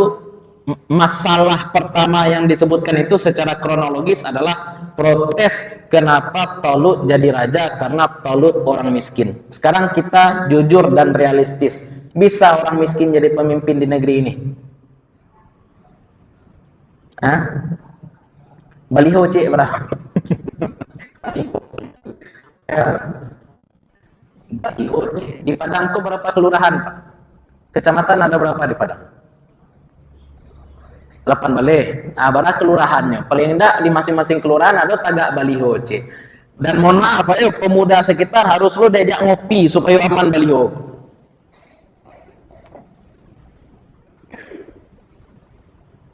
masalah pertama yang disebutkan itu secara kronologis adalah protes kenapa Tolut jadi raja karena Tolut orang miskin. Sekarang kita jujur dan realistis, bisa orang miskin jadi pemimpin di negeri ini? Baliho cik berapa? Baliho cik. Di Padang kok berapa kelurahan Pak? Kecamatan ada berapa di Padang? 8 balai. Berapa kelurahannya? Paling enggak di masing-masing kelurahan ada tagak baliho cik. Dan mohon maaf pemuda sekitar harus lo diajak ngopi supaya aman baliho.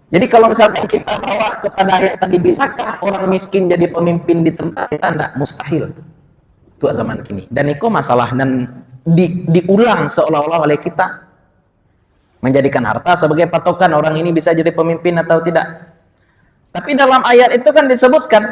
Jadi kalau misalkan kita bawa kepada ayat tadi, bisakah orang miskin jadi pemimpin di tempat kita? Tidak, mustahil. Itu zaman kini. Dan itu masalah dan diulang seolah-olah oleh kita. Menjadikan harta sebagai patokan orang ini bisa jadi pemimpin atau tidak. Tapi dalam ayat itu kan disebutkan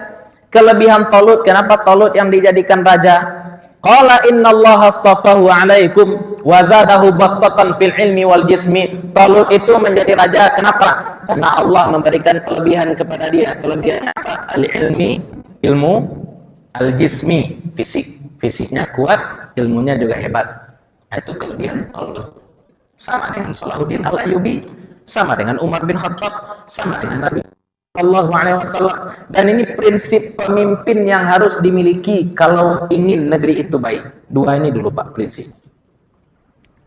kelebihan Tolut. Kenapa Tolut yang dijadikan raja? Qala innallaha astafahu alaikum wa zadahu bastatan fil ilmi wal jismi. Tolut itu menjadi raja. Kenapa? Karena Allah memberikan kelebihan kepada dia. Kelebihannya apa? Al-ilmi, ilmu, al-jismi, fisik. Fisiknya kuat, ilmunya juga hebat. Itu kelebihan Tolut. sama dengan Salahuddin Al-Ayyubi, sama dengan Umar bin Khattab, sama dengan Nabi Sallallahu Alaihi Wasallam. Dan ini prinsip pemimpin yang harus dimiliki kalau ingin negeri itu baik. Dua ini dulu Pak prinsip.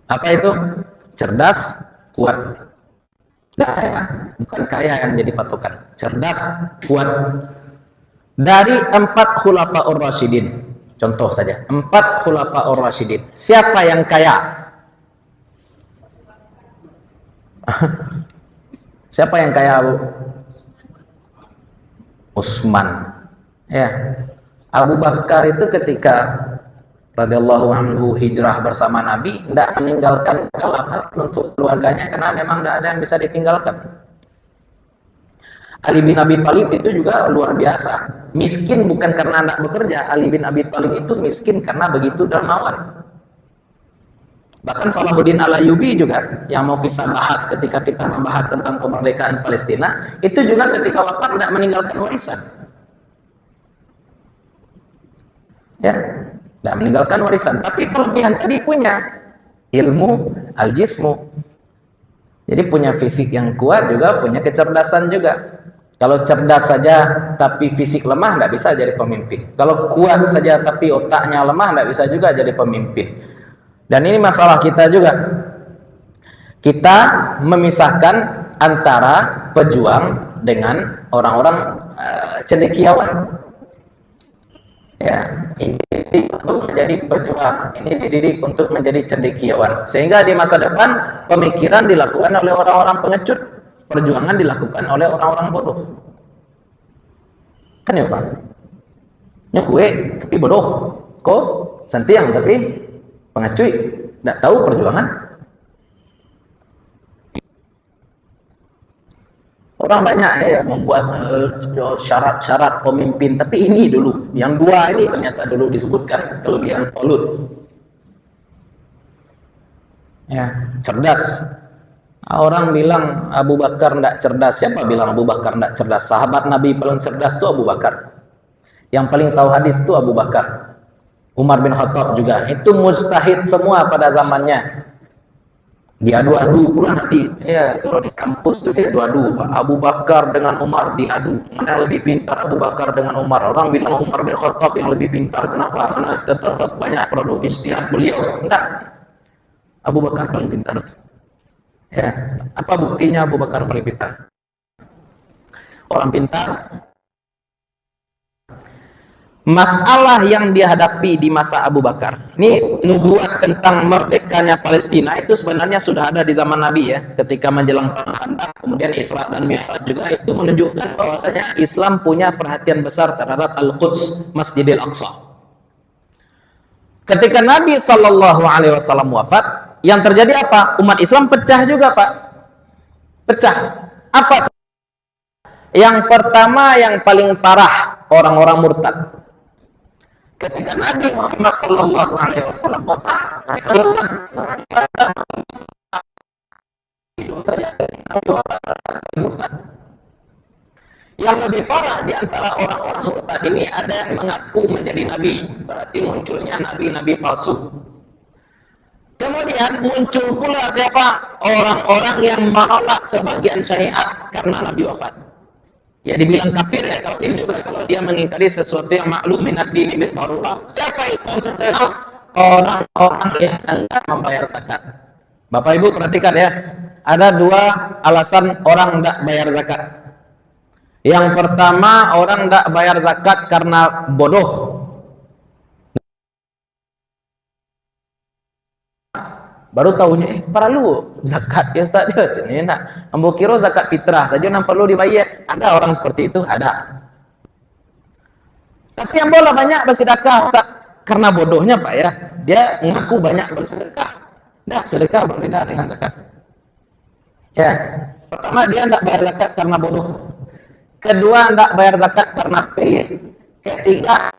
Apa itu? Cerdas, kuat. Nah, bukan kaya yang jadi patokan. Cerdas, kuat. Dari 4 Khulafaur Rasyidin, contoh saja 4 Khulafaur Rasyidin, siapa yang kaya? Siapa yang kaya, Bu? Utsman. Ya. Abu Bakar itu ketika radhiyallahu anhu hijrah bersama Nabi, tidak meninggalkan apa untuk keluarganya karena memang tidak ada yang bisa ditinggalkan. Ali bin Abi Thalib itu juga luar biasa. Miskin bukan karena anak bekerja. Ali bin Abi Thalib itu miskin karena begitu dermawan. Bahkan Salahuddin Al-Ayyubi juga yang mau kita bahas ketika kita membahas tentang kemerdekaan Palestina, itu juga ketika wafat tidak meninggalkan warisan. Ya, tidak meninggalkan warisan. Tapi kelebihan tadi punya ilmu al-jismu. Jadi punya fisik yang kuat juga, punya kecerdasan juga. Kalau cerdas saja tapi fisik lemah, tidak bisa jadi pemimpin. Kalau kuat saja tapi otaknya lemah, tidak bisa juga jadi pemimpin. Dan ini masalah kita juga. Kita memisahkan antara pejuang dengan orang-orang cendekiawan. Ya, ini untuk menjadi pejuang, ini dididik untuk menjadi cendekiawan. Sehingga di masa depan pemikiran dilakukan oleh orang-orang pengecut, perjuangan dilakukan oleh orang-orang bodoh. Kan ya Pak? Nyukue tapi bodoh, kok santiang tapi pengecuy, tidak tahu perjuangan. Orang banyak ya membuat syarat-syarat pemimpin, tapi ini dulu, yang dua ini ternyata dulu disebutkan kelebihan Talut. Ya, cerdas. Orang bilang Abu Bakar tidak cerdas. Siapa bilang Abu Bakar tidak cerdas? Sahabat Nabi paling cerdas itu Abu Bakar. Yang paling tahu hadis itu Abu Bakar. Umar bin Khattab juga. Itu mujtahid semua pada zamannya. Diadu-adu pula nanti. Ya, kalau di kampus itu diadu-adu. Abu Bakar dengan Umar diadu. Mana lebih pintar Abu Bakar dengan Umar? Orang bilang Umar bin Khattab yang lebih pintar. Kenapa? Karena tetap banyak produk ijtihad beliau. Enggak. Abu Bakar paling pintar. Ya, apa buktinya Abu Bakar paling pintar? Orang pintar. Masalah yang dihadapi di masa Abu Bakar. Ini nubuat tentang merdekanya Palestina itu sebenarnya sudah ada di zaman Nabi ya. Ketika menjelang perang Khandaq, kemudian Isra dan Mi'raj juga itu menunjukkan bahwasanya Islam punya perhatian besar terhadap Al-Quds, Masjidil Aqsa. Ketika Nabi Shallallahu Alaihi Wasallam wafat, yang terjadi apa? Umat Islam pecah juga Pak. Pecah. Apa? Yang pertama yang paling parah orang-orang murtad. Ketika Nabi Muhammad Sallallahu Alaihi Wasallam wafat, yang lebih parah di antara orang-orang murtad ini ada yang mengaku menjadi nabi, berarti munculnya nabi-nabi palsu. Kemudian muncul pula siapa? Orang-orang yang menolak sebagian syariat karena Nabi wafat. Ya dibilang kafir ya, kafir juga kalau dia mengingkari sesuatu yang maklum minad dini bil darurah. Siapa itu yang terkenal? Orang-orang yang enggak membayar zakat. Bapak Ibu perhatikan ya, ada dua alasan orang enggak bayar zakat. Yang pertama, orang enggak bayar zakat karena bodoh. Baru tahunya perlu zakat ya Ustaz dia ini nak ambo kira zakat fitrah saja yang perlu dibayar. Ada orang seperti itu, ada. Tapi yang bola banyak bersedekah Ustaz karena bodohnya Pak ya. Dia mengaku banyak bersedekah. Nah, sedekah berbeda dengan zakat. Ya. Pertama dia enggak bayar zakat karena bodoh. Kedua enggak bayar zakat karena pelit. Ketiga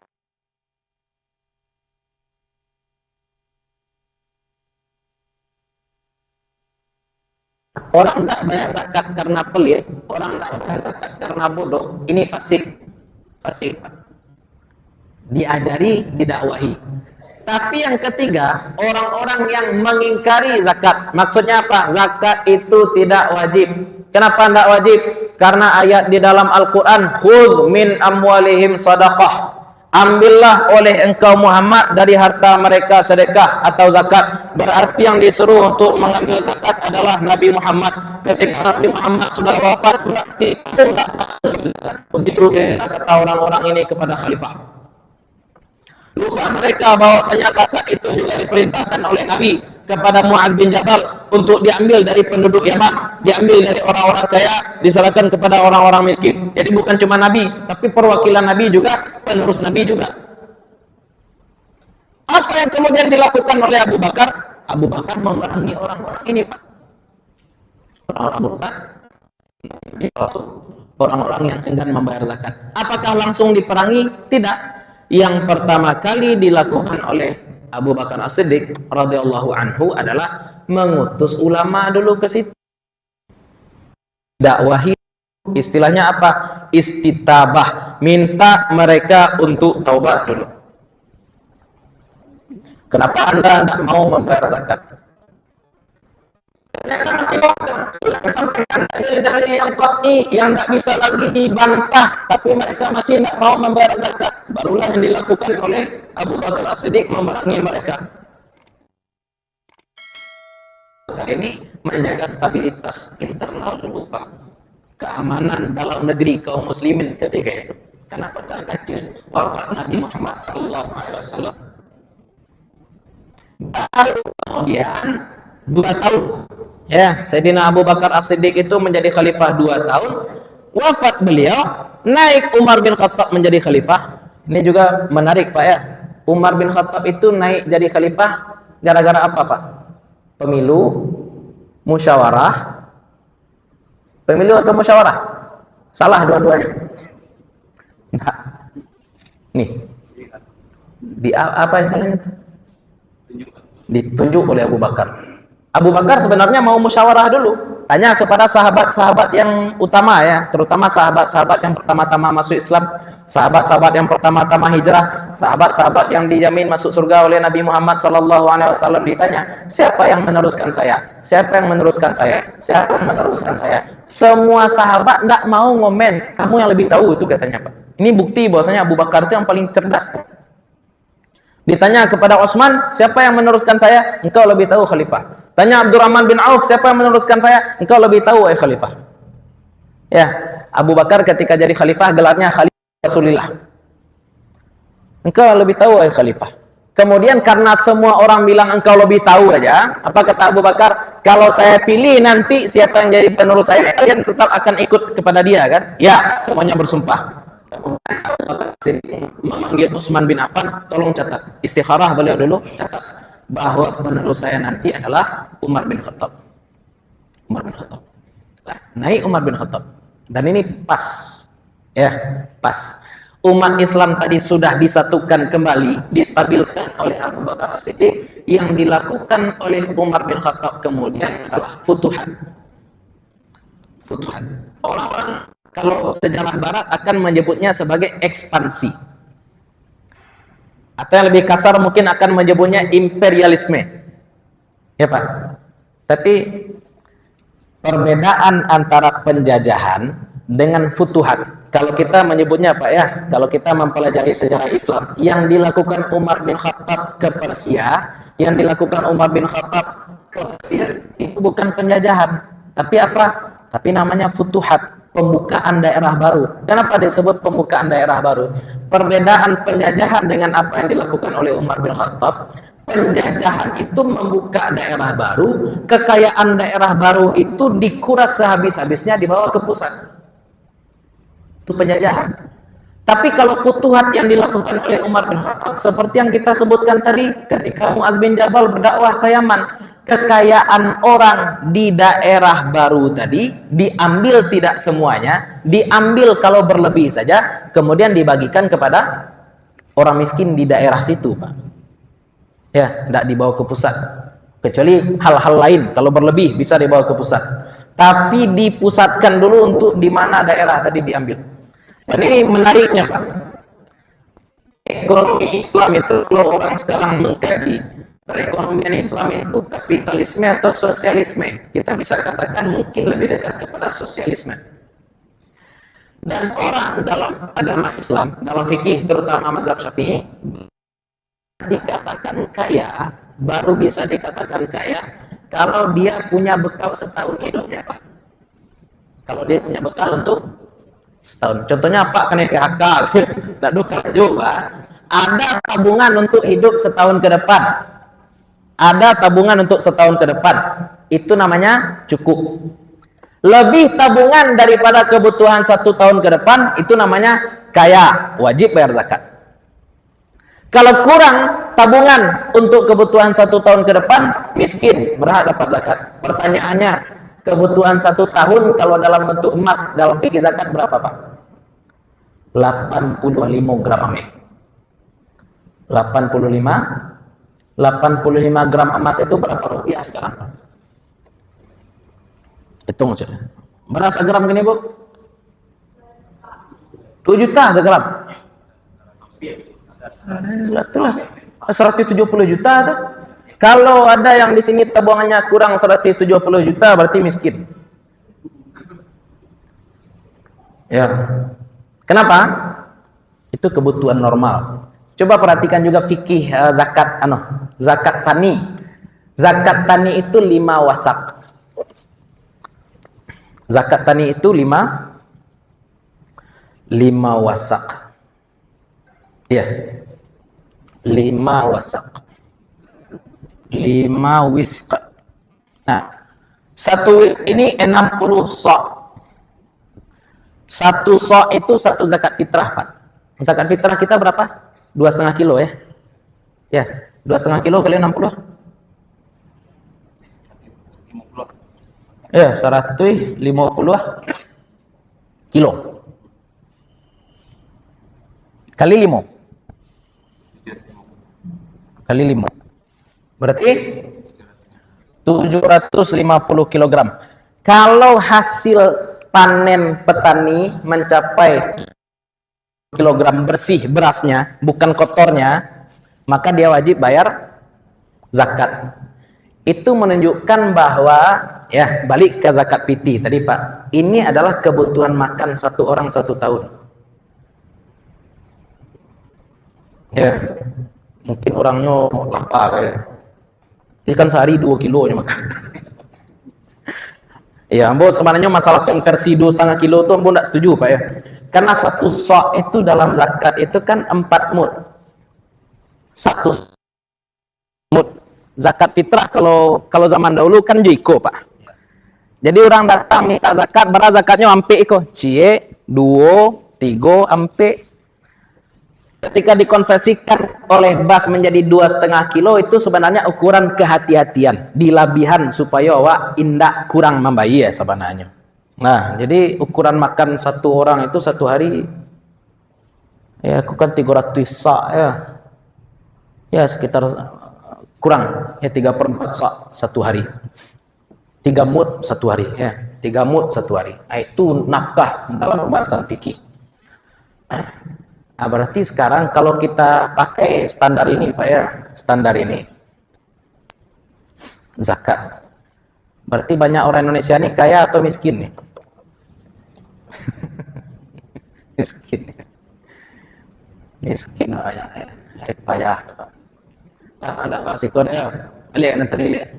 orang tidak bayar zakat karena pelit, orang tidak bayar zakat karena bodoh. Ini fasik, fasik. diajari, didakwahi. Tapi yang ketiga, orang-orang yang mengingkari zakat. Maksudnya apa? Zakat itu tidak wajib. Kenapa tidak wajib? Karena ayat di dalam Al-Quran, khudh min amwalihim sadaqah. Ambillah oleh engkau Muhammad dari harta mereka sedekah atau zakat. Berarti yang disuruh untuk mengambil zakat adalah Nabi Muhammad. Ketika Nabi Muhammad sudah wafat, berarti begitu kata orang-orang ini kepada khalifah. Lupa mereka bahwasanya zakat itu juga diperintahkan oleh Nabi kepada Muaz bin Jabal untuk diambil dari penduduk Yaman, diambil dari orang-orang kaya, diserahkan kepada orang-orang miskin. Jadi bukan cuma Nabi, tapi perwakilan Nabi juga, penerus Nabi juga. Apa yang kemudian dilakukan oleh Abu Bakar? Abu Bakar memerangi orang-orang ini, Pak. Orang-orang yang enggan membayar zakat. Apakah langsung diperangi? Tidak. Yang pertama kali dilakukan oleh Abu Bakar As-Siddiq radhiyallahu anhu adalah mengutus ulama dulu ke situ. Dakwahi, istilahnya apa? Istitabah, minta mereka untuk taubat dulu. Kenapa Anda tidak mau membayar zakat? Mereka masih sudah sampaikan dalil yang qat'i yang tidak bisa lagi dibantah, tapi mereka masih tidak mau membayar zakat. Barulah yang dilakukan oleh Abu Bakar As-Siddiq memerangi mereka. Ini menjaga stabilitas internal dulu, Pak. Keamanan dalam negeri kaum muslimin ketika itu. Karena pecah kecil wafat Nabi Muhammad SAW. Baru kemudian 2 tahun. Ya, Sayyidina Abu Bakar As-Siddiq itu menjadi khalifah 2 tahun. Wafat beliau, naik Umar bin Khattab menjadi khalifah. Ini juga menarik, Pak, ya. Umar bin Khattab itu naik jadi khalifah gara-gara apa, Pak? Pemilu, musyawarah. Pemilu atau musyawarah? Salah dua-duanya. Nah, nih. Di apa istilahnya itu? Ditunjuk oleh Abu Bakar. Abu Bakar sebenarnya mau musyawarah dulu, tanya kepada sahabat-sahabat yang utama, ya, terutama sahabat-sahabat yang pertama-tama masuk Islam, sahabat-sahabat yang pertama-tama hijrah, sahabat-sahabat yang dijamin masuk surga oleh Nabi Muhammad SAW. Ditanya, siapa yang meneruskan saya? Siapa yang meneruskan saya? Siapa yang meneruskan saya? Semua sahabat tidak mau ngomen, kamu yang lebih tahu itu, katanya, Pak. Ini bukti bahwasanya Abu Bakar itu yang paling cerdas. Ditanya kepada Utsman, siapa yang meneruskan saya? Engkau lebih tahu, khalifah. Tanya Abdurrahman bin Auf, siapa yang meneruskan saya? Engkau lebih tahu, khalifah. Ya, Abu Bakar ketika jadi khalifah gelarnya Khalifah Rasulullah. Engkau lebih tahu, khalifah. Kemudian karena semua orang bilang engkau lebih tahu aja, apa kata Abu Bakar? Kalau saya pilih nanti siapa yang jadi penerus saya, kalian tetap akan ikut kepada dia, kan? Ya, semuanya bersumpah. Memanggil Utsman bin Affan, tolong catat, istikharah beliau dulu, catat bahwa penerus saya nanti adalah Umar bin Khattab. Umar bin Khattab. Nah, naik Umar bin Khattab. Dan ini pas, ya, pas. Umat Islam tadi sudah disatukan kembali, distabilkan oleh Abu Bakar As-Siddiq. Yang dilakukan oleh Umar bin Khattab kemudian adalah futuhat. Futuhat. Orang-orang kalau sejarah barat akan menyebutnya sebagai ekspansi. Atau yang lebih kasar mungkin akan menyebutnya imperialisme. Ya, Pak. Tapi perbedaan antara penjajahan dengan futuhat, kalau kita menyebutnya, Pak, ya, kalau kita mempelajari sejarah Islam, yang dilakukan Umar bin Khattab ke Persia, yang dilakukan Umar bin Khattab ke Persia itu bukan penjajahan, tapi apa? Tapi namanya futuhat, pembukaan daerah baru. Kenapa disebut pembukaan daerah baru? Perbedaan penjajahan dengan apa yang dilakukan oleh Umar bin Khattab. Penjajahan itu membuka daerah baru, kekayaan daerah baru itu dikuras sehabis-habisnya dibawa ke pusat. Itu penjajahan. Tapi kalau futuhat yang dilakukan oleh Umar bin Khattab, seperti yang kita sebutkan tadi, ketika Muaz bin Jabal berdakwah ke Yaman, kekayaan orang di daerah baru tadi diambil, tidak semuanya, diambil kalau berlebih saja, kemudian dibagikan kepada orang miskin di daerah situ, Pak. Ya, tidak dibawa ke pusat. Kecuali hal-hal lain, kalau berlebih bisa dibawa ke pusat. Tapi dipusatkan dulu untuk di mana daerah tadi diambil. Dan ini menariknya, Pak.
ekonomi Islam itu, kalau orang sekarang mengkaji perekonomian Islam itu kapitalisme atau sosialisme, kita bisa katakan mungkin lebih dekat kepada sosialisme. Dan orang dalam agama Islam, dalam fikih terutama mazhab Syafi'i, dikatakan kaya, baru bisa dikatakan kaya kalau dia punya bekal setahun hidupnya, Pak. Kalau dia punya bekal untuk setahun. Contohnya apa? Kena PHK. Tidak duka juga. Ada tabungan untuk hidup setahun ke depan. Ada tabungan untuk setahun ke depan. Itu namanya cukup. Lebih tabungan daripada kebutuhan 1 tahun ke depan, itu namanya kaya, wajib bayar zakat. Kalau kurang tabungan untuk kebutuhan 1 tahun ke depan, miskin, berhak dapat zakat. Pertanyaannya, kebutuhan 1 tahun kalau dalam bentuk emas, dalam fikih zakat berapa, Pak? 85 gram emas. 85 gram emas itu berapa rupiah sekarang? Hitung saja. Berapa segram gini, Bu? 2 juta segram. Itulah 170 juta tuh. Kalau ada yang di sini tabungannya kurang 170 juta berarti miskin. Ya. Kenapa? Itu kebutuhan normal. Coba perhatikan juga fikih zakat tani. Zakat tani itu 5 wasak. Zakat tani itu 5 wasak. Ya. 5 wasak. 5 wisk. Nah, 1 wisk ini 60 sok. 1 sok itu 1 zakat fitrah, Pak. Zakat fitrah kita berapa? 2,5 kilo ya. Ya, 2,5 kilo kali 60. Ya, 150 kilo. Kali 5. Kali 5. Berarti 750 kg. Kalau hasil panen petani mencapai kilogram bersih berasnya, bukan kotornya, maka dia wajib bayar zakat. Itu menunjukkan bahwa, ya, balik ke zakat fitih tadi, Pak. Ini adalah kebutuhan makan 1 orang 1 tahun. Ya, mungkin orangnya lapar ya. Ikan sehari 2 kilo makan. Ya, Ambo sebenarnya masalah konversi 2,5 kilo itu Ambo tidak setuju, Pak ya. Karena 1 sok itu dalam zakat itu kan 4 mud. 1 mud. Zakat fitrah kalau zaman dahulu kan jiko, Pak. Jadi orang datang minta zakat, berapa zakatnya ampe iko. Cie, 2, 3 ampe. Ketika dikonversikan oleh bas menjadi 2,5 kilo, itu sebenarnya ukuran kehati-hatian, dilabihan supaya awak indak kurang membayi ya sebenarnya. Nah, jadi ukuran makan 1 orang itu 1 hari, ya aku kan 300 sak ya. Ya sekitar kurang ya 3/4 sak 1 hari. 3 mud 1 hari ya. 3 mud 1 hari. Nah, itu nafkah dalam pembahasan fikih. Nah, berarti sekarang kalau kita pakai standar ini, Pak ya, standar ini zakat. Berarti banyak orang Indonesia ini kaya atau miskin nih? Miskin. Miskin banyak ya. Payah. Ada pasti kode ya. Lihat nanti lihat.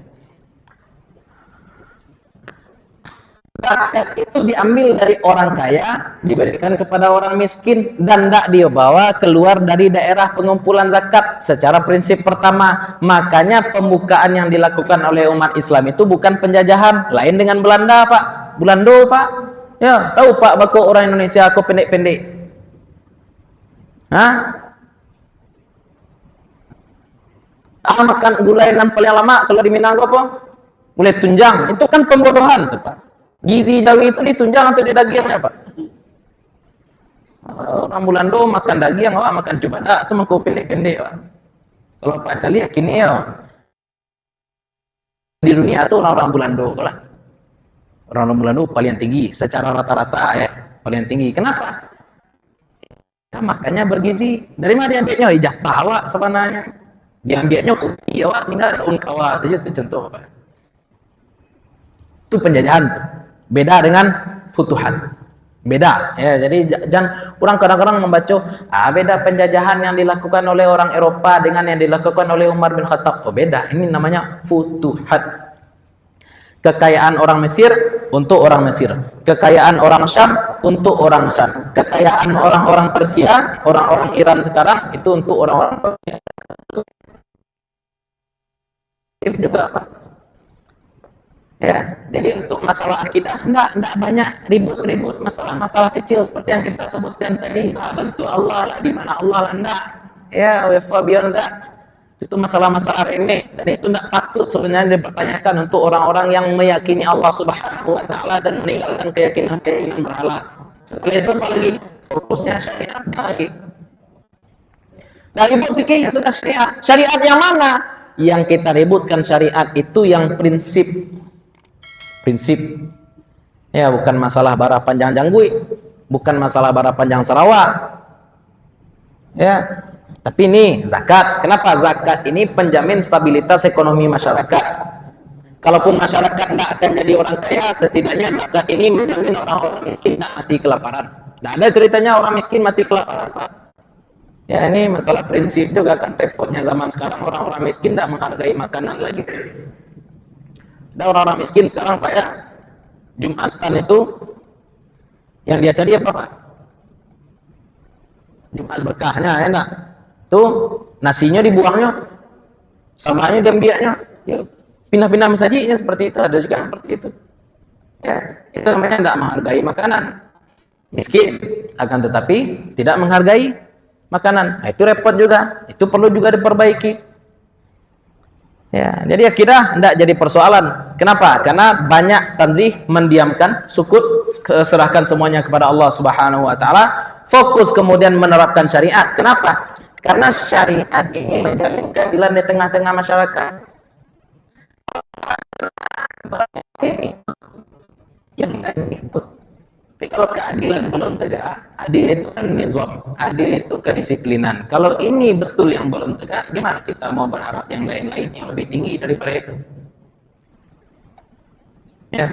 Zakat itu diambil dari orang kaya, diberikan kepada orang miskin, dan tidak dia bawa keluar dari daerah pengumpulan zakat secara prinsip pertama. Makanya pembukaan yang dilakukan oleh umat Islam itu bukan penjajahan, lain dengan Belanda, Pak. Belanda, Pak. Ya, tahu Pak, bako orang Indonesia aku pendek-pendek. Hah? Makan gulai dan paling lama kalau di Minang apa? Gulai tunjang. Itu kan pembodohan tuh, Pak. Gizi jawi itu ditunjang atau di dagingnya, Pak? Orang Bulando makan daging, awak makan cubada, itu mengkau pendek-pendek, Pak. Kalau Pak Cali yakin ya, di dunia itu orang Bulando lah. Orang Bulando paling tinggi secara rata-rata ya, paling tinggi. Kenapa?
Nah, makanya bergizi. Dari mana diambilnya? Ijah tawa sebenarnya. Diambilnya kopi, ya, tinggal daun kawa saja itu contoh. Itu penjajahan tuh. Beda dengan futuhat. Beda ya. Jadi jangan orang kadang-kadang membaca beda penjajahan yang dilakukan oleh orang Eropa dengan yang dilakukan oleh Umar bin Khattab. Oh beda. Ini namanya futuhat. Kekayaan orang Mesir untuk orang Mesir, kekayaan orang Syam untuk orang Syam, kekayaan orang-orang Persia, orang-orang Iran sekarang itu untuk orang-orang Persia juga apa? Ya, jadi untuk masalah akidah enggak banyak ribut-ribut masalah-masalah kecil seperti yang kita sebutkan tadi. Itu Allah lah, di mana Allah lah, enggak. Ya, wa beyond that. Itu masalah-masalah remeh dan itu tidak patut sebenarnya dipertanyakan untuk orang-orang yang meyakini Allah Subhanahu wa taala dan meninggalkan keyakinan-keyakinan berhala. Setelah itu apalagi fokusnya syariat lagi. Nah, ribut fikih sudah syariat. Syariat yang mana? Yang kita ributkan syariat itu yang prinsip. Ya, bukan masalah bara panjang Janggui, bukan masalah bara panjang Sarawak. Ya. Tapi ini zakat. Kenapa? Zakat ini penjamin stabilitas ekonomi masyarakat. Kalaupun masyarakat tidak akan jadi orang kaya, setidaknya zakat ini menjamin orang-orang miskin tidak mati kelaparan. Tidak ada ceritanya orang miskin mati kelaparan, Pak. Ya, ini masalah prinsip juga kan. Repotnya zaman sekarang orang-orang miskin tidak menghargai makanan lagi. Ada orang-orang miskin sekarang, Pak, ya, Jumatan itu yang dia cari apa, Pak? Jumat berkahnya enak. Tuh nasinya dibuangnya, samanya dembiaknya, ya, pindah-pindah masajinya seperti itu. Ada juga seperti itu. Ya, itu namanya tidak menghargai makanan. Miskin, akan tetapi tidak menghargai makanan. Nah, itu repot juga. Itu perlu juga diperbaiki. Ya, jadi akidah tidak jadi persoalan. Kenapa? Karena banyak tanzih, mendiamkan, sukut, serahkan semuanya kepada Allah Subhanahu wa taala, fokus kemudian menerapkan syariat. Kenapa? Karena syariat ini menjamin keadilan di tengah-tengah masyarakat. Yang ikut. Tapi kalau keadilan belum tegak, adil itu kan nizam, adil itu kedisiplinan. Kalau ini betul yang belum tegak, gimana kita mau berharap yang lain-lain yang lebih tinggi daripada itu? Ya,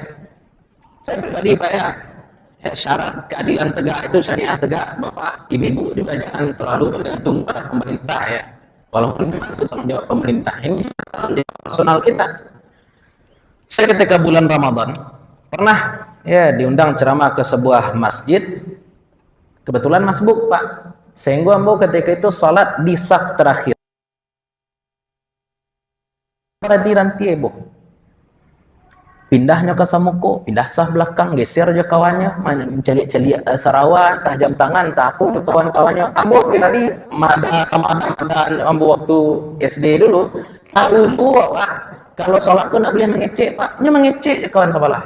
saya pribadi, Pak, ya, syarat keadilan tegak itu syariat tegak. Bapak, ibu juga jangan terlalu bergantung pada pemerintah, ya. Walaupun memang itu tanggung jawab pemerintah, ini tanggung jawab personal kita. Saya ketika bulan Ramadan pernah ya diundang ceramah ke sebuah masjid. Kebetulan masbuk, Pak. Sehingga ambo ketika itu salat di saf terakhir. Ranti-ranti, ibu. Pindahnya ke samuko, pindah saf belakang, geser aja kawannya, mencari-cari Sarawak, tah jam tangan, tah aku kawan-kawannya. Ambo tadi ada ambo waktu SD dulu, tahu Pak, kalau sholat tuh nggak boleh mengecek, Pak. Nya mengecek kawan sebelah.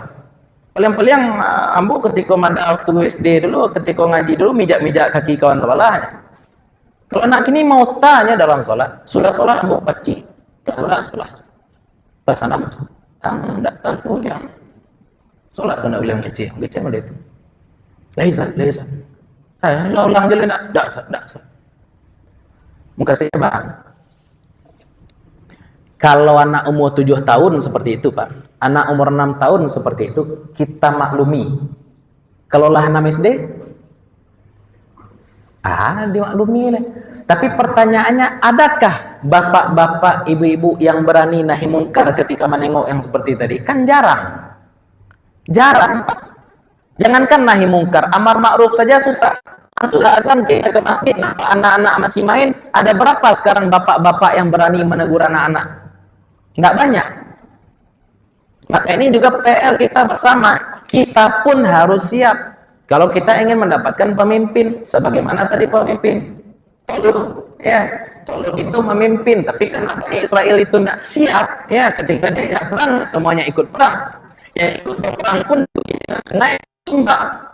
Paling-paling ambo ketika ada waktu SD dulu, ketika ngaji dulu, mijak-mijak kaki kawan sebelahnya. Kalau anak ini mau tanya dalam sholat, sudah sholat ambo paci, sholat sekolah, pas anak yang datang tuh yang sholat pun nak bilang kecil mana itu? Laisa. Ayo ulang jalan dak. Muka saya, Pak. Kalau anak umur 7 tahun seperti itu, Pak. Anak umur 6 tahun seperti itu, kita maklumi. Kalau lah 6 SD, dimaklumi lah. Tapi pertanyaannya, adakah bapak-bapak, ibu-ibu yang berani nahi mungkar ketika menengok yang seperti tadi? Kan jarang, Pak. Jangankan nahi mungkar, amar ma'ruf saja susah. Sudah azan kita ke masjid, anak-anak masih main. Ada berapa sekarang bapak-bapak yang berani menegur anak-anak? Nggak banyak. Maka ini juga PR kita bersama. Kita pun harus siap. Kalau kita ingin mendapatkan pemimpin, sebagaimana tadi pemimpin Tolong itu memimpin, tapi kenapa Israel itu tidak siap? Ya, ketika diajak perang, semuanya ikut perang. Yang ikut berperang pun naik tumbang.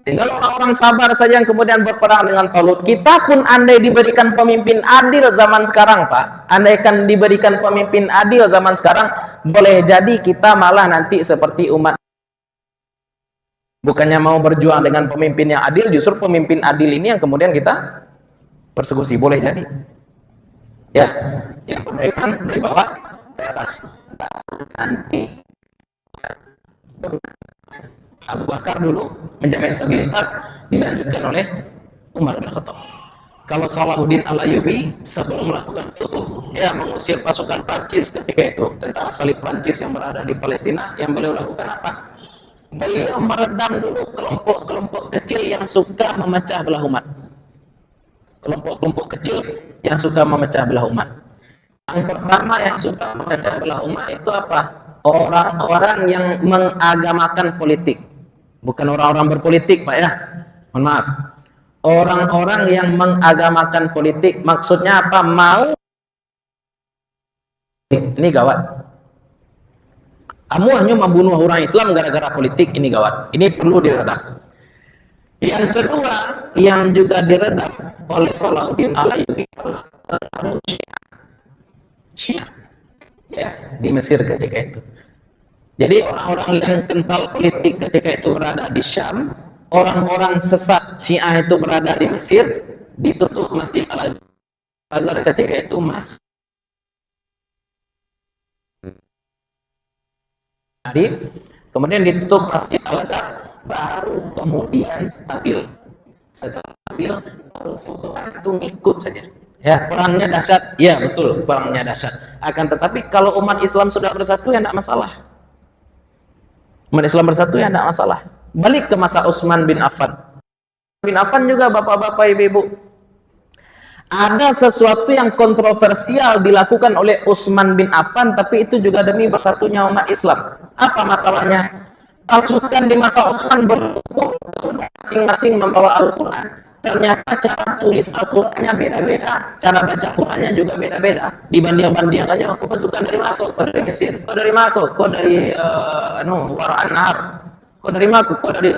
Tinggal orang-orang sabar saja yang kemudian berperang dengan Talut. Kita pun andai diberikan pemimpin adil zaman sekarang, Pak. Andaikan diberikan pemimpin adil zaman sekarang, boleh jadi kita malah nanti seperti umat Bukannya mau berjuang dengan pemimpin yang adil, justru pemimpin adil ini yang kemudian kita persekusi. Boleh jadi. Ya, yang perbaikan dari bawah ke atas. Nanti Abu Bakar dulu menjamin stabilitas, dilanjutkan oleh Umar bin Khattab. Kalau Salahuddin Al-Ayyubi sebelum melakukan futuh, ya mengusir pasukan Prancis ketika itu, tentara salib Prancis yang berada di Palestina, yang beliau lakukan apa? Beliau meredam dulu kelompok-kelompok kecil yang suka memecah belah umat. Kelompok-kelompok kecil yang suka memecah belah umat. Yang pertama yang suka memecah belah umat itu apa? Orang-orang yang mengagamakan politik. Bukan orang-orang berpolitik, Pak ya. Mohon maaf. Orang-orang yang mengagamakan politik, maksudnya apa? Mau ini gawat. Kamu hanya membunuh orang Islam gara-gara politik, ini gawat. Ini perlu diredam. Yang kedua, yang juga diredam oleh Salahuddin Al-Ayyubi Syiah, ya, di Mesir ketika itu. Jadi orang-orang yang kental politik ketika itu berada di Syam, orang-orang sesat Syiah itu berada di Mesir, ditutup Masjid Al-Azhar ketika itu kemudian ditutup Masjid Al-Azhar, baru kemudian stabil. Setelah stabil, baru Futuhat itu ngikut saja. Ya, perangnya dahsyat. Ya, betul, perangnya dahsyat. Akan tetapi kalau umat Islam sudah bersatu, ya tidak masalah. Umat Islam bersatu, ya tidak masalah. Balik ke masa Utsman bin Affan. Bin Affan juga, bapak-bapak, ibu-ibu, ada sesuatu yang kontroversial dilakukan oleh Utsman bin Affan, tapi itu juga demi bersatunya umat Islam. Apa masalahnya? Pasukan di masa Utsman berkumpul, masing-masing membawa Al-Quran. Ternyata cara tulis Al-Qurannya beda-beda, cara baca Qurannya juga beda-beda. Dibanding-bandingkannya, aku pasukan dari mana? Kok dari Mesir? Kok dari mana? Kok dari Wara'an Nahar? Kok dari mana? Kok dari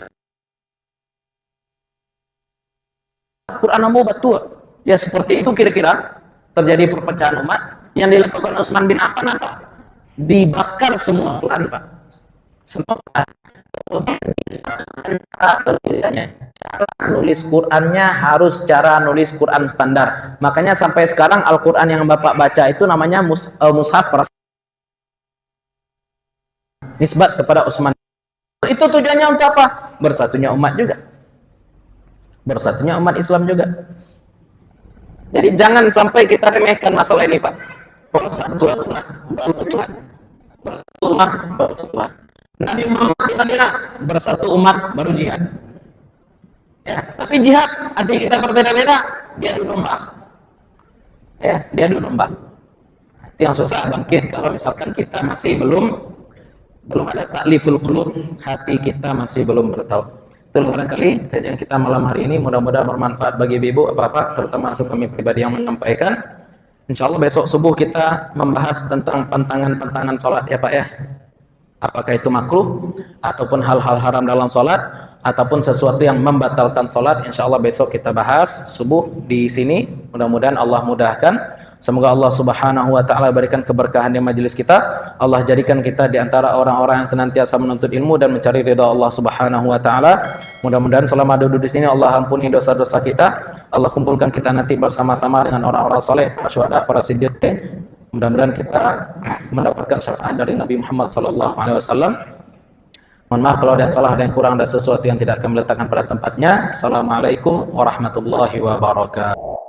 Quran Abu Batua. Ya seperti itu kira-kira terjadi perpecahan umat. Yang dilakukan Utsman bin Affan apa? Dibakar semua Quran, Pak. Semua Quran. Cara nulis Qurannya harus cara nulis Quran standar. Makanya sampai sekarang Al-Quran yang Bapak baca itu namanya Mushaf nisbat kepada Utsman. Itu tujuannya untuk apa? Bersatunya umat juga. Bersatunya umat Islam juga. Jadi jangan sampai kita remehkan masalah ini, Pak. Persatuan umat baru Futuhat. Bersatu umat baru Futuhat. Nabi Muhammad bersatu umat baru jihad. Ya, tapi jihad artinya kita berbeda-beda, dia adu domba. Ya, dia adu domba. Itu yang susah bangkit kalau misalkan kita masih belum ada takliful qulub, hati kita masih belum bertauhid. Itu barangkali kajian kita malam hari ini mudah-mudahan bermanfaat bagi ibu bapak, terutama untuk kami pribadi yang menyampaikan. Insyaallah besok subuh kita membahas tentang pantangan-pantangan sholat ya Pak ya. Apakah itu makruh ataupun hal-hal haram dalam sholat ataupun sesuatu yang membatalkan sholat. Insyaallah besok kita bahas subuh di sini. Mudah-mudahan Allah mudahkan. Semoga Allah Subhanahu wa taala berikan keberkahan di majelis kita. Allah jadikan kita di antara orang-orang yang senantiasa menuntut ilmu dan mencari ridha Allah Subhanahu wa taala. Mudah-mudahan selama duduk di sini Allah ampuni dosa-dosa kita. Allah kumpulkan kita nanti bersama-sama dengan orang-orang saleh, para syuhada, para siddiqin. Mudah-mudahan kita mendapatkan syafaat dari Nabi Muhammad sallallahu alaihi wasallam. Mohon maaf kalau ada yang salah, ada yang kurang, ada sesuatu yang tidak akan meletakkan pada tempatnya. Assalamualaikum warahmatullahi wabarakatuh.